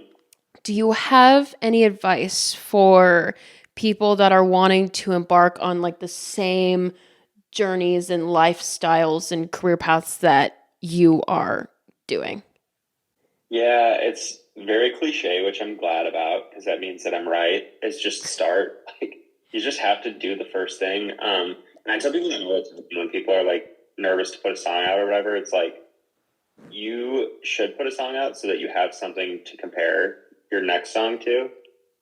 Do you have any advice for people that are wanting to embark on like the same journeys and lifestyles and career paths that you are doing? Yeah, it's very cliche, which I'm glad about because that means that I'm right. It's just start. Like you just have to do the first thing. And I tell people that all the time when people are like nervous to put a song out or whatever. It's like you should put a song out so that you have something to compare your next song to.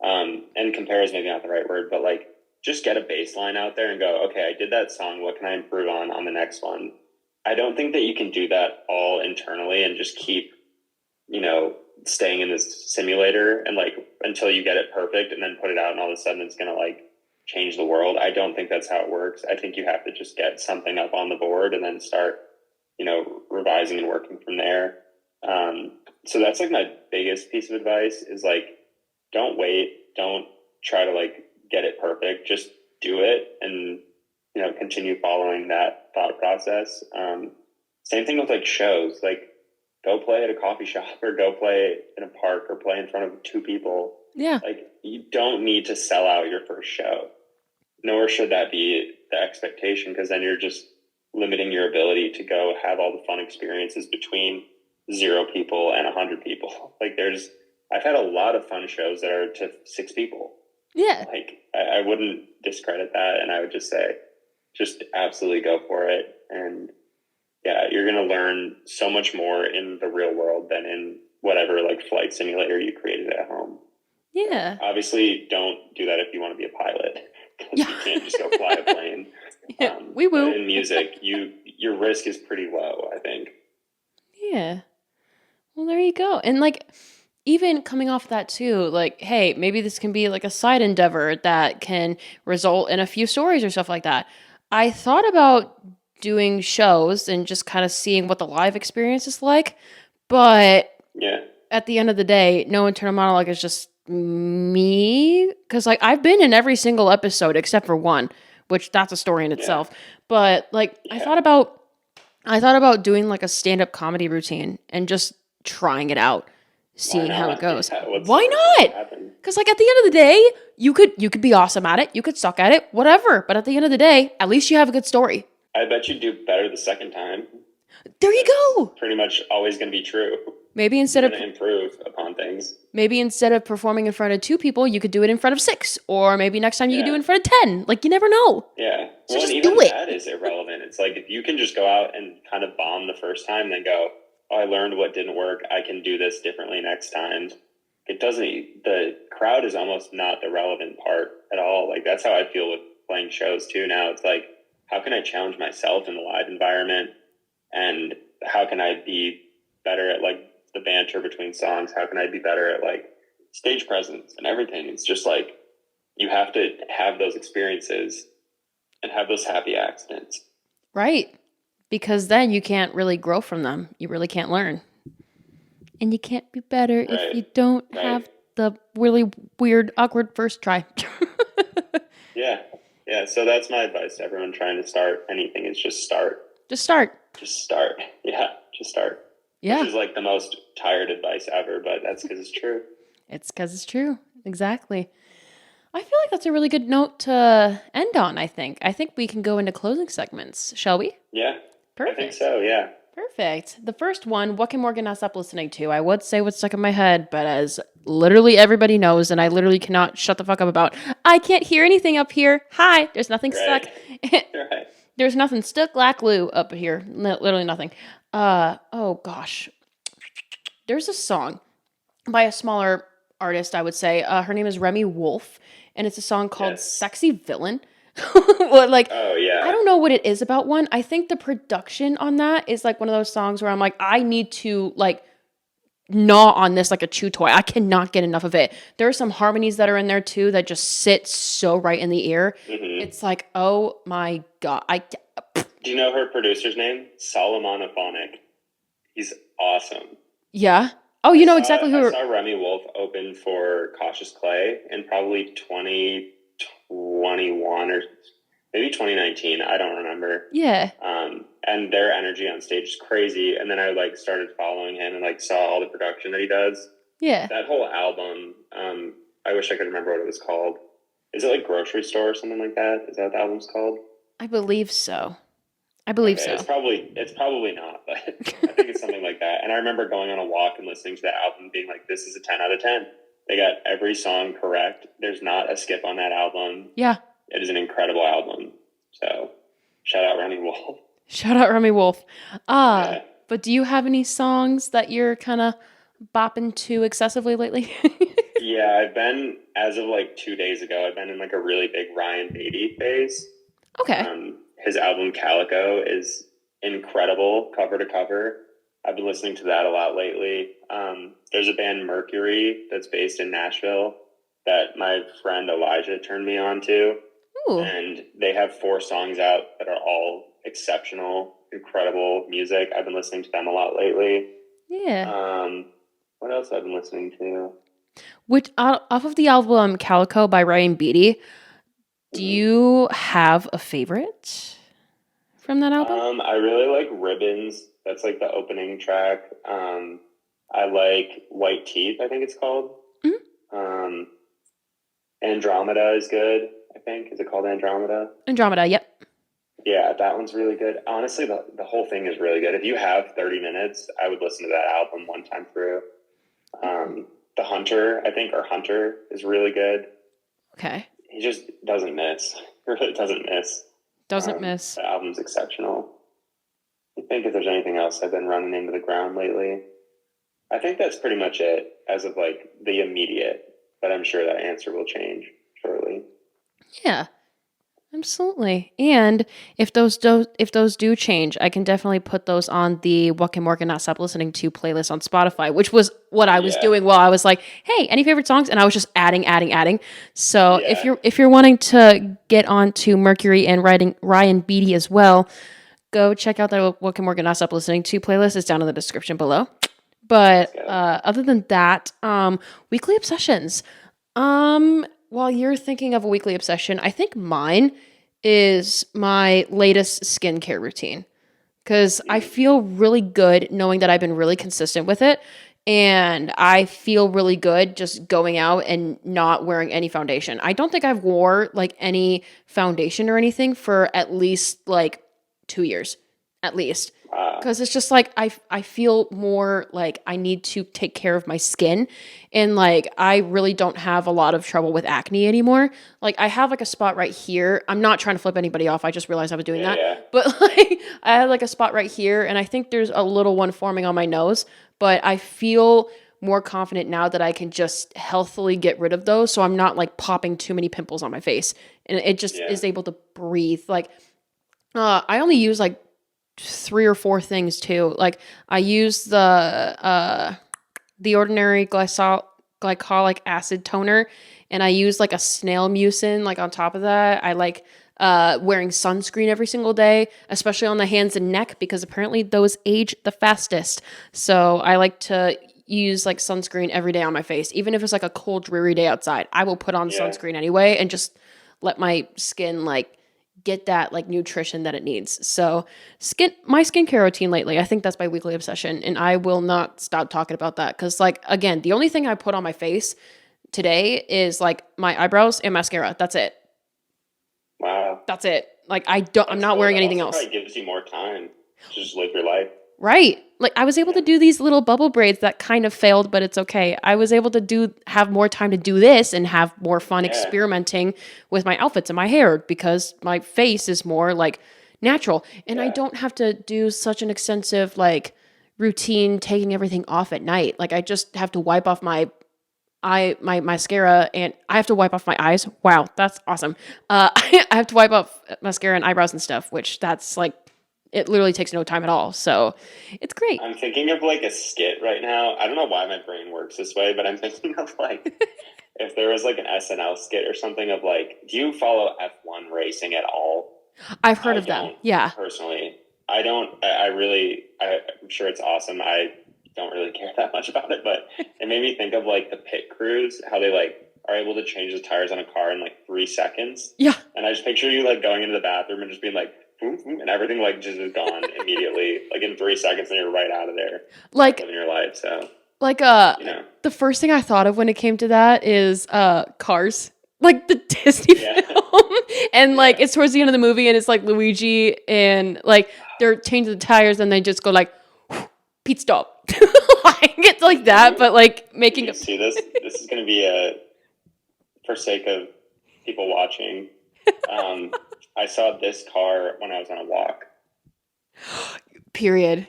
And compare is maybe not the right word, but like just get a baseline out there and go, okay, I did that song. What can I improve on the next one? I don't think that you can do that all internally and just keep staying in this simulator and like until you get it perfect and then put it out and all of a sudden it's going to like change the world. I don't think that's how it works. I think you have to just get something up on the board and then start, revising and working from there. So that's like my biggest piece of advice is like, don't wait. Don't try to like get it perfect. Just do it and, continue following that thought process. Same thing with like shows, like, go play at a coffee shop or go play in a park or play in front of two people. Yeah. Like you don't need to sell out your first show, nor should that be the expectation because then you're just limiting your ability to go have all the fun experiences between 0 people and 100 people. Like I've had a lot of fun shows that are to 6 people. Yeah. Like I wouldn't discredit that. And I would just say, just absolutely go for it. And yeah, you're going to learn so much more in the real world than in whatever like flight simulator you created at home. Yeah. Obviously, don't do that if you want to be a pilot, because Yeah. you can't just go fly a plane. Yeah. Wee But woo. in music, your risk is pretty low, I think. Yeah. Well, there you go. And like, even coming off that too, like, hey, maybe this can be like a side endeavor that can result in a few stories or stuff like that. I thought about doing shows and just kind of seeing what the live experience is like, but Yeah, at the end of the day, no internal monologue is just me. Because like I've been in every single episode except for one, which that's a story in yeah, itself. But like yeah. I thought about doing like a stand-up comedy routine and just trying it out, Why seeing how it not? goes. Yeah, what's the Why worst that could not? happen? Because like at the end of the day, you could be awesome at it, you could suck at it, whatever. But at the end of the day, at least you have a good story. I bet you do better the second time. There you That's go. pretty much always going to be true. Maybe You're instead of going to improve upon things. maybe instead of performing in front of two people, you could do it in front of six, or maybe next time you could do it Yeah. in front of 10. Like you never know. Yeah. So Well, and just do even it. that is irrelevant. It's like if you can just go out and kind of bomb the first time, then go, oh, I learned what didn't work. I can do this differently next time. It doesn't, the crowd is almost not the relevant part at all. Like that's how I feel with playing shows too now. It's like, how can I challenge myself in the live environment? And how can I be better at like the banter between songs? How can I be better at like stage presence and everything? It's just like, you have to have those experiences and have those happy accidents. Right. Because then you can't really grow from them. You really can't learn. And you can't be better if Right. you don't Right. have the really weird, awkward first try. Yeah. Yeah. So that's my advice to everyone trying to start anything is just start. Just start. Just start. Yeah. Just start. Yeah. Which is like the most tired advice ever, but that's because it's true. It's because it's true. Exactly. I feel like that's a really good note to end on, I think. I think we can go into closing segments, shall we? Yeah. Perfect. I think so. Yeah. Perfect. The first one, what can Morgan not stop listening to? I would say what's stuck in my head, but as literally everybody knows, and I literally cannot shut the fuck up about, I can't hear anything up here. Hi, there's nothing stuck. Right. Right. There's nothing stuck like glue up here. Literally nothing. Oh gosh. There's a song by a smaller artist, I would say. Her name is Remy Wolf, and it's a song called Yes. Sexy Villain. What, like, Oh, yeah. I don't know what it is about one. I think the production on that is like one of those songs where I'm like, I need to like gnaw on this like a chew toy. I cannot get enough of it. There are some harmonies that are in there too that just sit so right in the ear. Mm-hmm. It's like, oh my God. Do you know her producer's name? Solomon Aphonic. He's awesome. Yeah. Oh, you know exactly who. I saw Remy Wolf open for Cautious Clay in probably 2021 or maybe 2019. I don't remember. Yeah. And their energy on stage is crazy. And then I like started following him and like saw all the production that he does. Yeah. That whole album, I wish I could remember what it was called. Is it like Grocery Store or something like that? Is that what the album's called? I believe so. Okay, so. It's probably not, but I think it's something like that. And I remember going on a walk and listening to that album and being like, this is a 10 out of 10. They got every song correct. There's not a skip on that album. Yeah. It is an incredible album. So shout out Remy Wolf. Shout out Remy Wolf. Yeah. But do you have any songs that you're kind of bopping to excessively lately? Yeah, I've been, as of like 2 days ago, I've been in like a really big Ryan Beatty phase. Okay. His album Calico is incredible, cover to cover. I've been listening to that a lot lately. There's a band Mercury that's based in Nashville that my friend Elijah turned me on to. Ooh. And they have 4 songs out that are all exceptional, incredible music. I've been listening to them a lot lately. Yeah. What else have I been listening to? Which off of the album Calico by Ryan Beatty, do you have a favorite from that album? I really like Ribbons. That's like the opening track. I like White Teeth, I think it's called. Mm-hmm. Andromeda is good, I think. Is it called Andromeda? Andromeda, yep. Yeah, that one's really good. Honestly, the whole thing is really good. If you have 30 minutes, I would listen to that album one time through. The Hunter, I think, or Hunter is really good. Okay. He just doesn't miss. He really doesn't miss. Doesn't miss. The album's exceptional. I think if there's anything else I've been running into the ground lately, I think that's pretty much it as of like the immediate. but I'm sure that answer will change shortly. Yeah. Absolutely. And if those do change, I can definitely put those on the What Can Morgan Not Stop Listening To playlist on Spotify, which was what I was Yeah. doing while I was like, hey, any favorite songs? And I was just adding. So if Yeah. you're wanting to get on to Mercury and writing Ryan Beatty as well, go check out the What Can Morgan Not Stop Listening To playlist. It's down in the description below. Let's But go. other than that, weekly obsessions. While you're thinking of a weekly obsession, I think mine is my latest skincare routine because I feel really good knowing that I've been really consistent with it. And I feel really good just going out and not wearing any foundation. I don't think I've wore like any foundation or anything for at least like 2 years, at least. Because it's just like I feel more like I need to take care of my skin, and like I really don't have a lot of trouble with acne anymore. Like I have like a spot right here. I'm not trying to flip anybody off. I just realized I was doing Yeah, that. yeah. But like I have like a spot right here, and I think there's a little one forming on my nose. But I feel more confident now that I can just healthily get rid of those, so I'm not like popping too many pimples on my face, and it just Yeah. is able to breathe. Like I only use like 3 or 4 things too. Like I use the ordinary glycolic acid toner, and I use like a snail mucin like on top of that. I like wearing sunscreen every single day, especially on the hands and neck because apparently those age the fastest. So I like to use like sunscreen every day on my face, even if it's like a cold, dreary day outside. I will put on Yeah. sunscreen anyway and just let my skin like get that like nutrition that it needs. So my skincare routine lately, I think that's my weekly obsession, and I will not stop talking about that because like again, the only thing I put on my face today is like my eyebrows and mascara. That's it. Wow. That's it. Like I'm That's not cool. wearing That anything also else. probably gives you more time to just live your life. Right. Like I was able to Yeah. do these little bubble braids that kind of failed, but it's okay. I was able to have more time to do this and have more fun Yeah. experimenting with my outfits and my hair because my face is more like natural, and I Yeah. don't have to do such an extensive like routine taking everything off at night. Like I just have to wipe off my mascara, and I have to wipe off my eyes. Wow, that's awesome. I have to wipe off mascara and eyebrows and stuff, which that's like it literally takes no time at all. So it's great. I'm thinking of like a skit right now. I don't know why my brain works this way, but I'm thinking of like if there was like an SNL skit or something of like, do you follow F1 racing at all? I've heard I of them. don't Yeah. personally. I don't. I really. I'm sure it's awesome. I don't really care that much about it, but it made me think of like the pit crews, how they like are able to change the tires on a car in like 3 seconds. Yeah. And I just picture you like going into the bathroom and just being like, boom, boom, and everything like just is gone immediately, like in 3 seconds, and you're right out of there, Like living your life. So like you know, the first thing I thought of when it came to that is Cars. Like the Disney yeah, film. And like yeah, it's towards the end of the movie and it's like Luigi and like they're changing the tires and they just go like pit stop. Like it's like that, but like Did making you a see this? This is going to be a for sake of people watching. I saw this car when I was on a walk. period.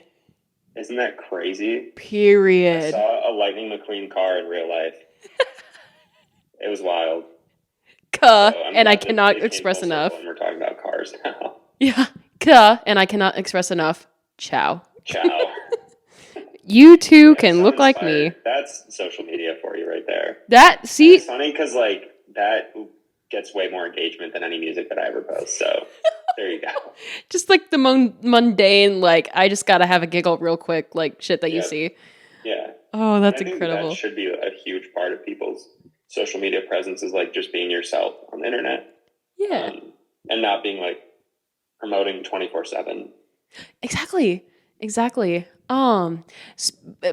Isn't that crazy? I Period. saw a Lightning McQueen car in real life. It was wild. So I'm And I glad that cannot it came express full circle enough. and we're talking about cars now. Yeah. And I cannot express enough. Ciao. Ciao. You too Yeah, can so look like inspired. me. That's social media for you right there. That And see it's funny because like that gets way more engagement than any music that I ever post. So there you go. just like the mundane, like I just gotta have a giggle real quick, like shit that you Yeah. see. Yeah. Oh, And that's I think that incredible. should be a huge part of people's social media presence is like just being yourself on the internet, Yeah, and not being like promoting 24/7. exactly.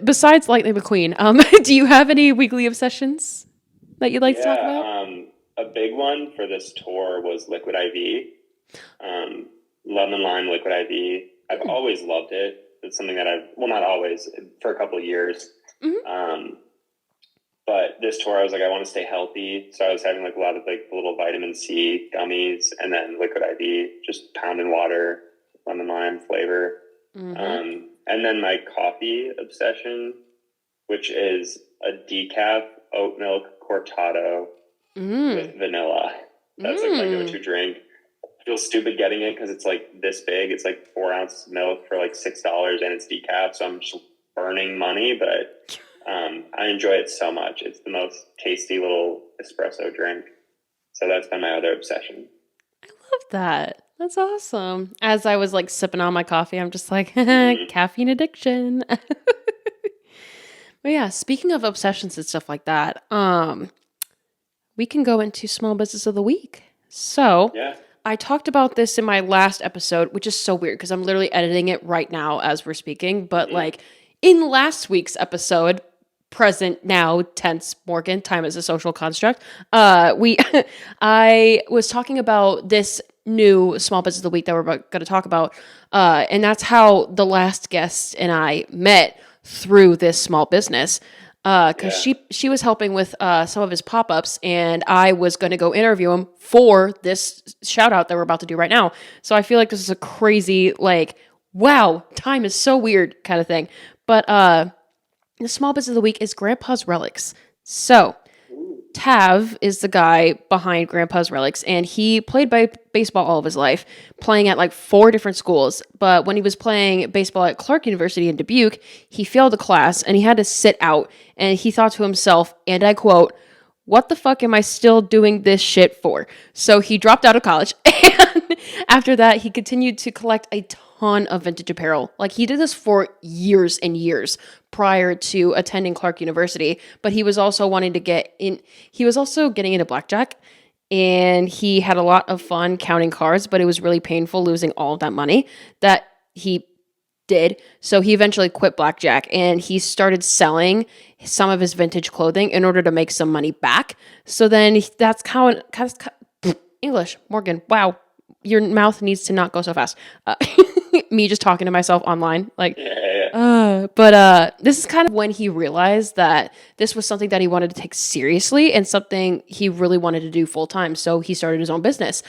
Besides Lightning McQueen, do you have any weekly obsessions that you'd like to talk about? Yeah. A big one for this tour was Liquid IV. Lemon lime liquid IV. I've always loved it. It's something that not always, for a couple of years. Mhm. But this tour, I was like, I want to stay healthy. So I was having like a lot of like little vitamin C gummies and then liquid IV, just pound in water, lemon lime flavor. Mm-hmm. And then my coffee obsession, which is a decaf oat milk cortado with vanilla. That's like my go-to drink. I feel stupid getting it because it's like this big. It's like 4 ounces of milk for like $6 and it's decaf. So I'm just burning money, but I enjoy it so much. It's the most tasty little espresso drink. So that's been my other obsession. Love that. That's awesome. As I was like sipping on my coffee, I'm just like, caffeine addiction. But yeah, speaking of obsessions and stuff like that, we can go into small business of the week. So Yeah. I talked about this in my last episode, which is so weird because I'm literally editing it right now as we're speaking. But like in last week's episode, present now tense Morgan, time is a social construct. I was talking about this new small business of the week that we're going to talk about, and that's how the last guest and I met through this small business. Because she was helping with some of his pop-ups, and I was going to go interview him for this shout out that we're about to do right now. So I feel like this is a crazy, like, wow, time is so weird kind of thing. But the small business of the week is Grandpa's Relics. So Tav is the guy behind Grandpa's Relics, and he played baseball all of his life, playing at like 4 different schools. But when he was playing baseball at Clark University in Dubuque, he failed a class and he had to sit out. And he thought to himself, and I quote, "What the fuck am I still doing this shit for?" So he dropped out of college, and after that, he continued to collect a ton of vintage apparel. Like, he did this for years and years prior to attending Clark University, but he was also wanting to get in. He was also getting into blackjack, and he had a lot of fun counting cards, but it was really painful losing all of that money that he did. So he eventually quit blackjack, and he started selling some of his vintage clothing in order to make some money back. So then that's how English, Morgan. Wow, your mouth needs to not go so fast. Me just talking to myself online, like. But this is kind of when he realized that this was something that he wanted to take seriously and something he really wanted to do full time. So he started his own business.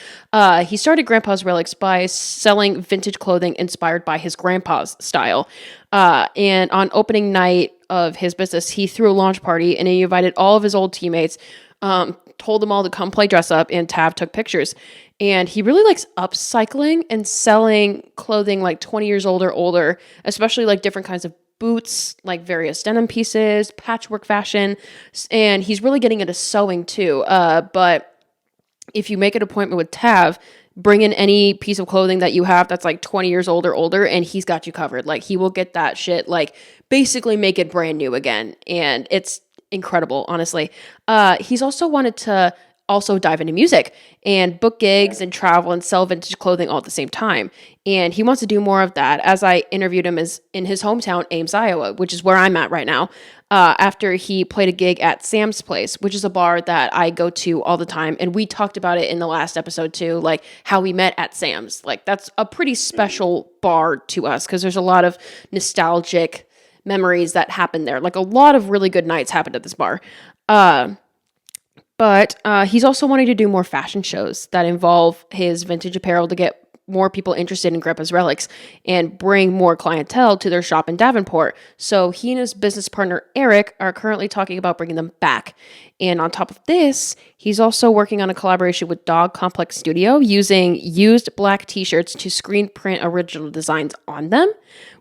He started Grandpa's Relics by selling vintage clothing inspired by his grandpa's style. And on opening night of his business, he threw a launch party and he invited all of his old teammates, told them all to come play dress up, and Tav took pictures. And he really likes upcycling and selling clothing like 20 years old or older, especially like different kinds of boots, like various denim pieces, patchwork fashion. And he's really getting into sewing too. But if you make an appointment with Tav, bring in any piece of clothing that you have that's like 20 years old or older, and he's got you covered. Like, he will get that shit, like, basically make it brand new again. And it's incredible, honestly. He's also wanted to also dive into music and book gigs and travel and sell vintage clothing all at the same time. And he wants to do more of that. As I interviewed him is in his hometown, Ames, Iowa, which is where I'm at right now, after he played a gig at Sam's Place, which is a bar that I go to all the time. And we talked about it in the last episode too, like how we met at Sam's. Like, that's a pretty special bar to us because there's a lot of nostalgic memories that happen there. Like, a lot of really good nights happened at this bar. But he's also wanting to do more fashion shows that involve his vintage apparel to get more people interested in Grandpa's Relics and bring more clientele to their shop in Davenport. So he and his business partner, Eric, are currently talking about bringing them back. And on top of this, he's also working on a collaboration with Dog Complex Studio using used black t-shirts to screen print original designs on them,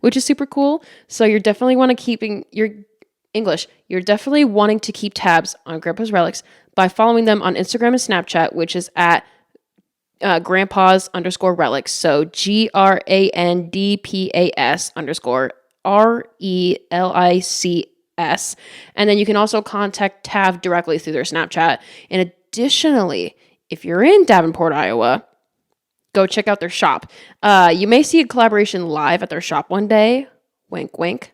which is super cool. So you're definitely You're definitely wanting to keep tabs on Grandpa's Relics by following them on Instagram and Snapchat, which is at grandpas_relics. So GRANDPAS_RELICS. And then you can also contact Tav directly through their Snapchat. And additionally, if you're in Davenport, Iowa, go check out their shop. You may see a collaboration live at their shop one day. Wink, wink.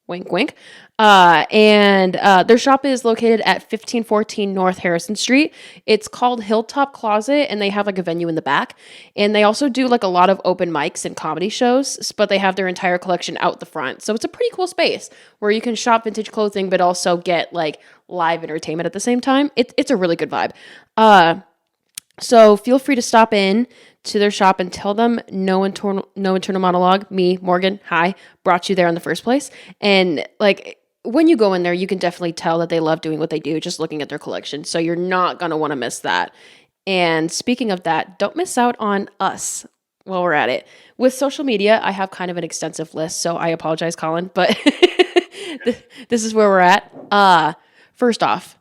Wink, wink. And their shop is located at 1514 North Harrison Street. It's called Hilltop Closet, and they have like a venue in the back. And they also do like a lot of open mics and comedy shows, but they have their entire collection out the front. So it's a pretty cool space where you can shop vintage clothing, but also get like live entertainment at the same time. It's a really good vibe. So feel free to stop in to their shop and tell them no internal monologue, me, Morgan, hi, brought you there in the first place. And like, when you go in there, you can definitely tell that they love doing what they do just looking at their collection. So you're not going to want to miss that. And speaking of that, don't miss out on us while we're at it. With social media, I have kind of an extensive list, so I apologize, Colin, but this is where we're at. First off,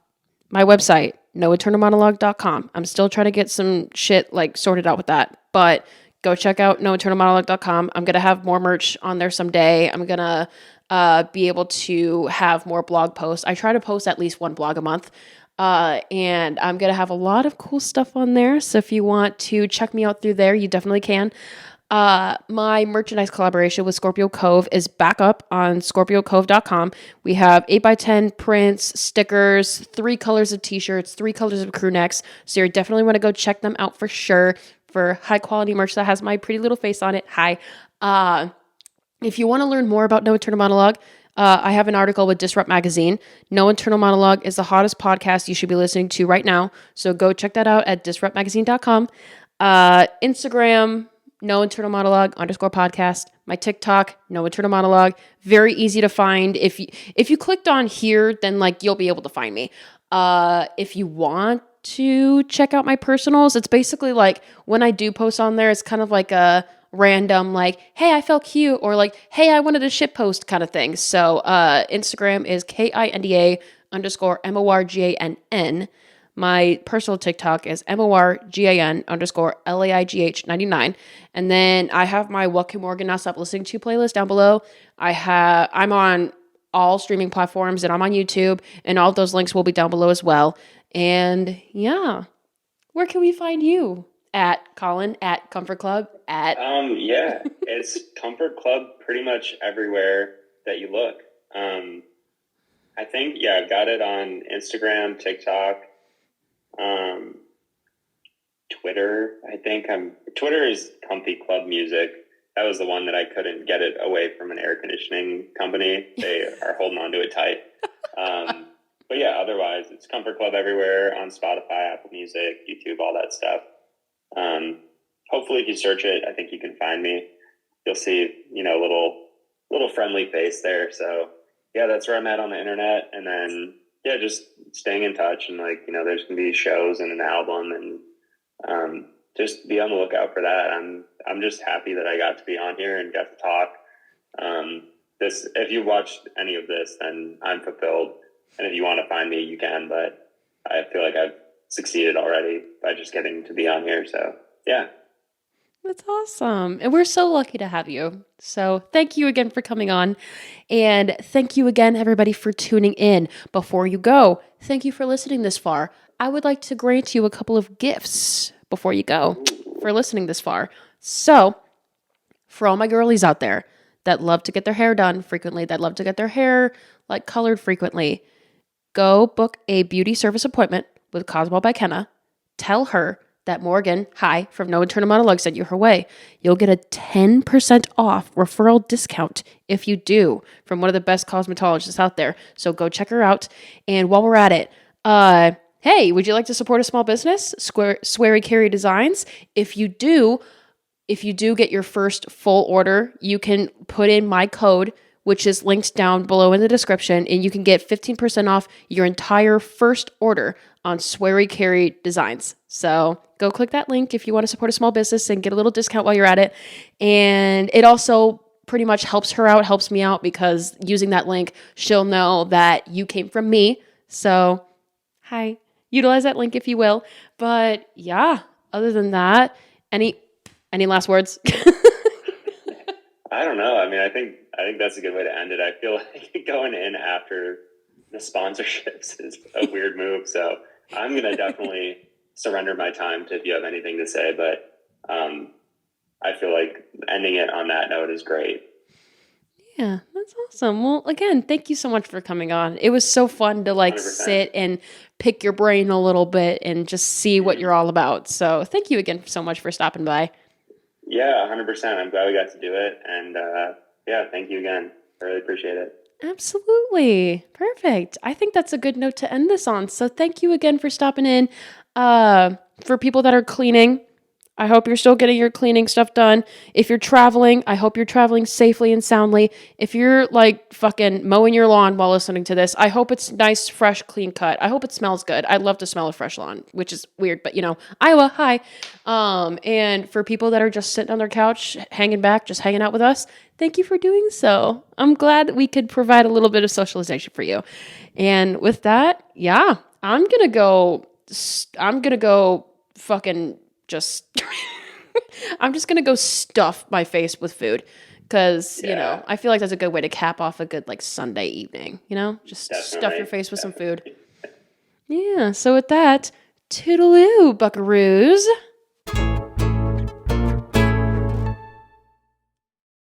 my website, noeternalmonologue.com. I'm still trying to get some shit like sorted out with that, but go check out noeternalmonologue.com. I'm going to have more merch on there someday. I'm going to be able to have more blog posts. I try to post at least one blog a month. And I'm going to have a lot of cool stuff on there. So if you want to check me out through there, you definitely can. My merchandise collaboration with Scorpio Cove is back up on scorpiocove.com. We have 8x10 prints, stickers, 3 colors of t-shirts, 3 colors of crew necks. So you definitely want to go check them out for sure for high quality merch that has my pretty little face on it. Hi. If you want to learn more about No Eternal Monologue, I have an article with Disrupt Magazine. No Internal Monologue is the hottest podcast you should be listening to right now. So go check that out at disruptmagazine.com. Instagram, No Internal Monologue _podcast. My TikTok, No Internal Monologue. Very easy to find. If you clicked on here, then like you'll be able to find me. If you want to check out my personals, it's basically like when I do post on there, it's kind of like a random like, hey, I felt cute, or like, hey, I wanted a shit post kind of thing. So Instagram is KINDA _MORGANN. My personal TikTok is MORGAN _LAIGH 99. And then I have my What Can Morgan Not Stop Listening To playlist down below. I'm on all streaming platforms and I'm on YouTube, and all of those links will be down below as well. And yeah, where can we find you? At Colin, at Comfort Club, at yeah, it's Comfort Club pretty much everywhere that you look. I think I've got it on Instagram, TikTok, Twitter. Twitter is Comfy Club Music. That was the one that I couldn't get it away from an air conditioning company. They are holding on to it tight. But yeah, otherwise it's Comfort Club everywhere on Spotify, Apple Music, YouTube, all that stuff. Hopefully if you search it, I think you can find me. You'll see, little friendly face there. So yeah, that's where I'm at on the internet. And then, just staying in touch, and there's going to be shows and an album, and, just be on the lookout for that. I'm just happy that I got to be on here and got to talk. If you watched any of this, then I'm fulfilled. And if you want to find me, you can, but I feel like I've succeeded already by just getting to be on here. So yeah. That's awesome. And we're so lucky to have you. So thank you again for coming on. And thank you again, everybody, for tuning in. Before you go, thank you for listening this far. I would like to grant you a couple of gifts before you go for listening this far. So for all my girlies out there that love to get their hair done frequently, that love to get their hair like colored frequently, go book a beauty service appointment with Cosmo by Kenna. Tell her that Morgan, hi, from No Internal Monologue sent you her way. You'll get a 10% off referral discount if you do, from one of the best cosmetologists out there. So go check her out. And while we're at it, hey, would you like to support a small business? Sweary Carry Designs. If you do get your first full order, you can put in my code, which is linked down below in the description, and you can get 15% off your entire first order on Sweary Carry Designs. So go click that link if you want to support a small business and get a little discount while you're at it. And it also pretty much helps her out, helps me out, because using that link, she'll know that you came from me. So hi, utilize that link if you will. But yeah, other than that, any last words? I don't know. I mean, I think that's a good way to end it. I feel like going in after the sponsorships is a weird move. So I'm going to definitely surrender my time to if you have anything to say. But I feel like ending it on that note is great. Yeah, that's awesome. Well, again, thank you so much for coming on. It was so fun to 100%. Sit and pick your brain a little bit and just see what you're all about. So thank you again so much for stopping by. Yeah, 100%. I'm glad we got to do it. And thank you again. I really appreciate it. Absolutely. Perfect. I think that's a good note to end this on. So thank you again for stopping in. For people that are cleaning, I hope you're still getting your cleaning stuff done. If you're traveling, I hope you're traveling safely and soundly. If you're like fucking mowing your lawn while listening to this, I hope it's nice, fresh, clean cut. I hope it smells good. I love to smell a fresh lawn, which is weird, but you know, Iowa, hi. And for people that are just sitting on their couch, hanging back, just hanging out with us, thank you for doing so. I'm glad that we could provide a little bit of socialization for you. And with that, yeah, I'm gonna go fucking just I'm just gonna go stuff my face with food because you know I feel like that's a good way to cap off a good like Sunday evening. You know, just stuff your face with some food. Yeah. So with that, toodaloo, buckaroos.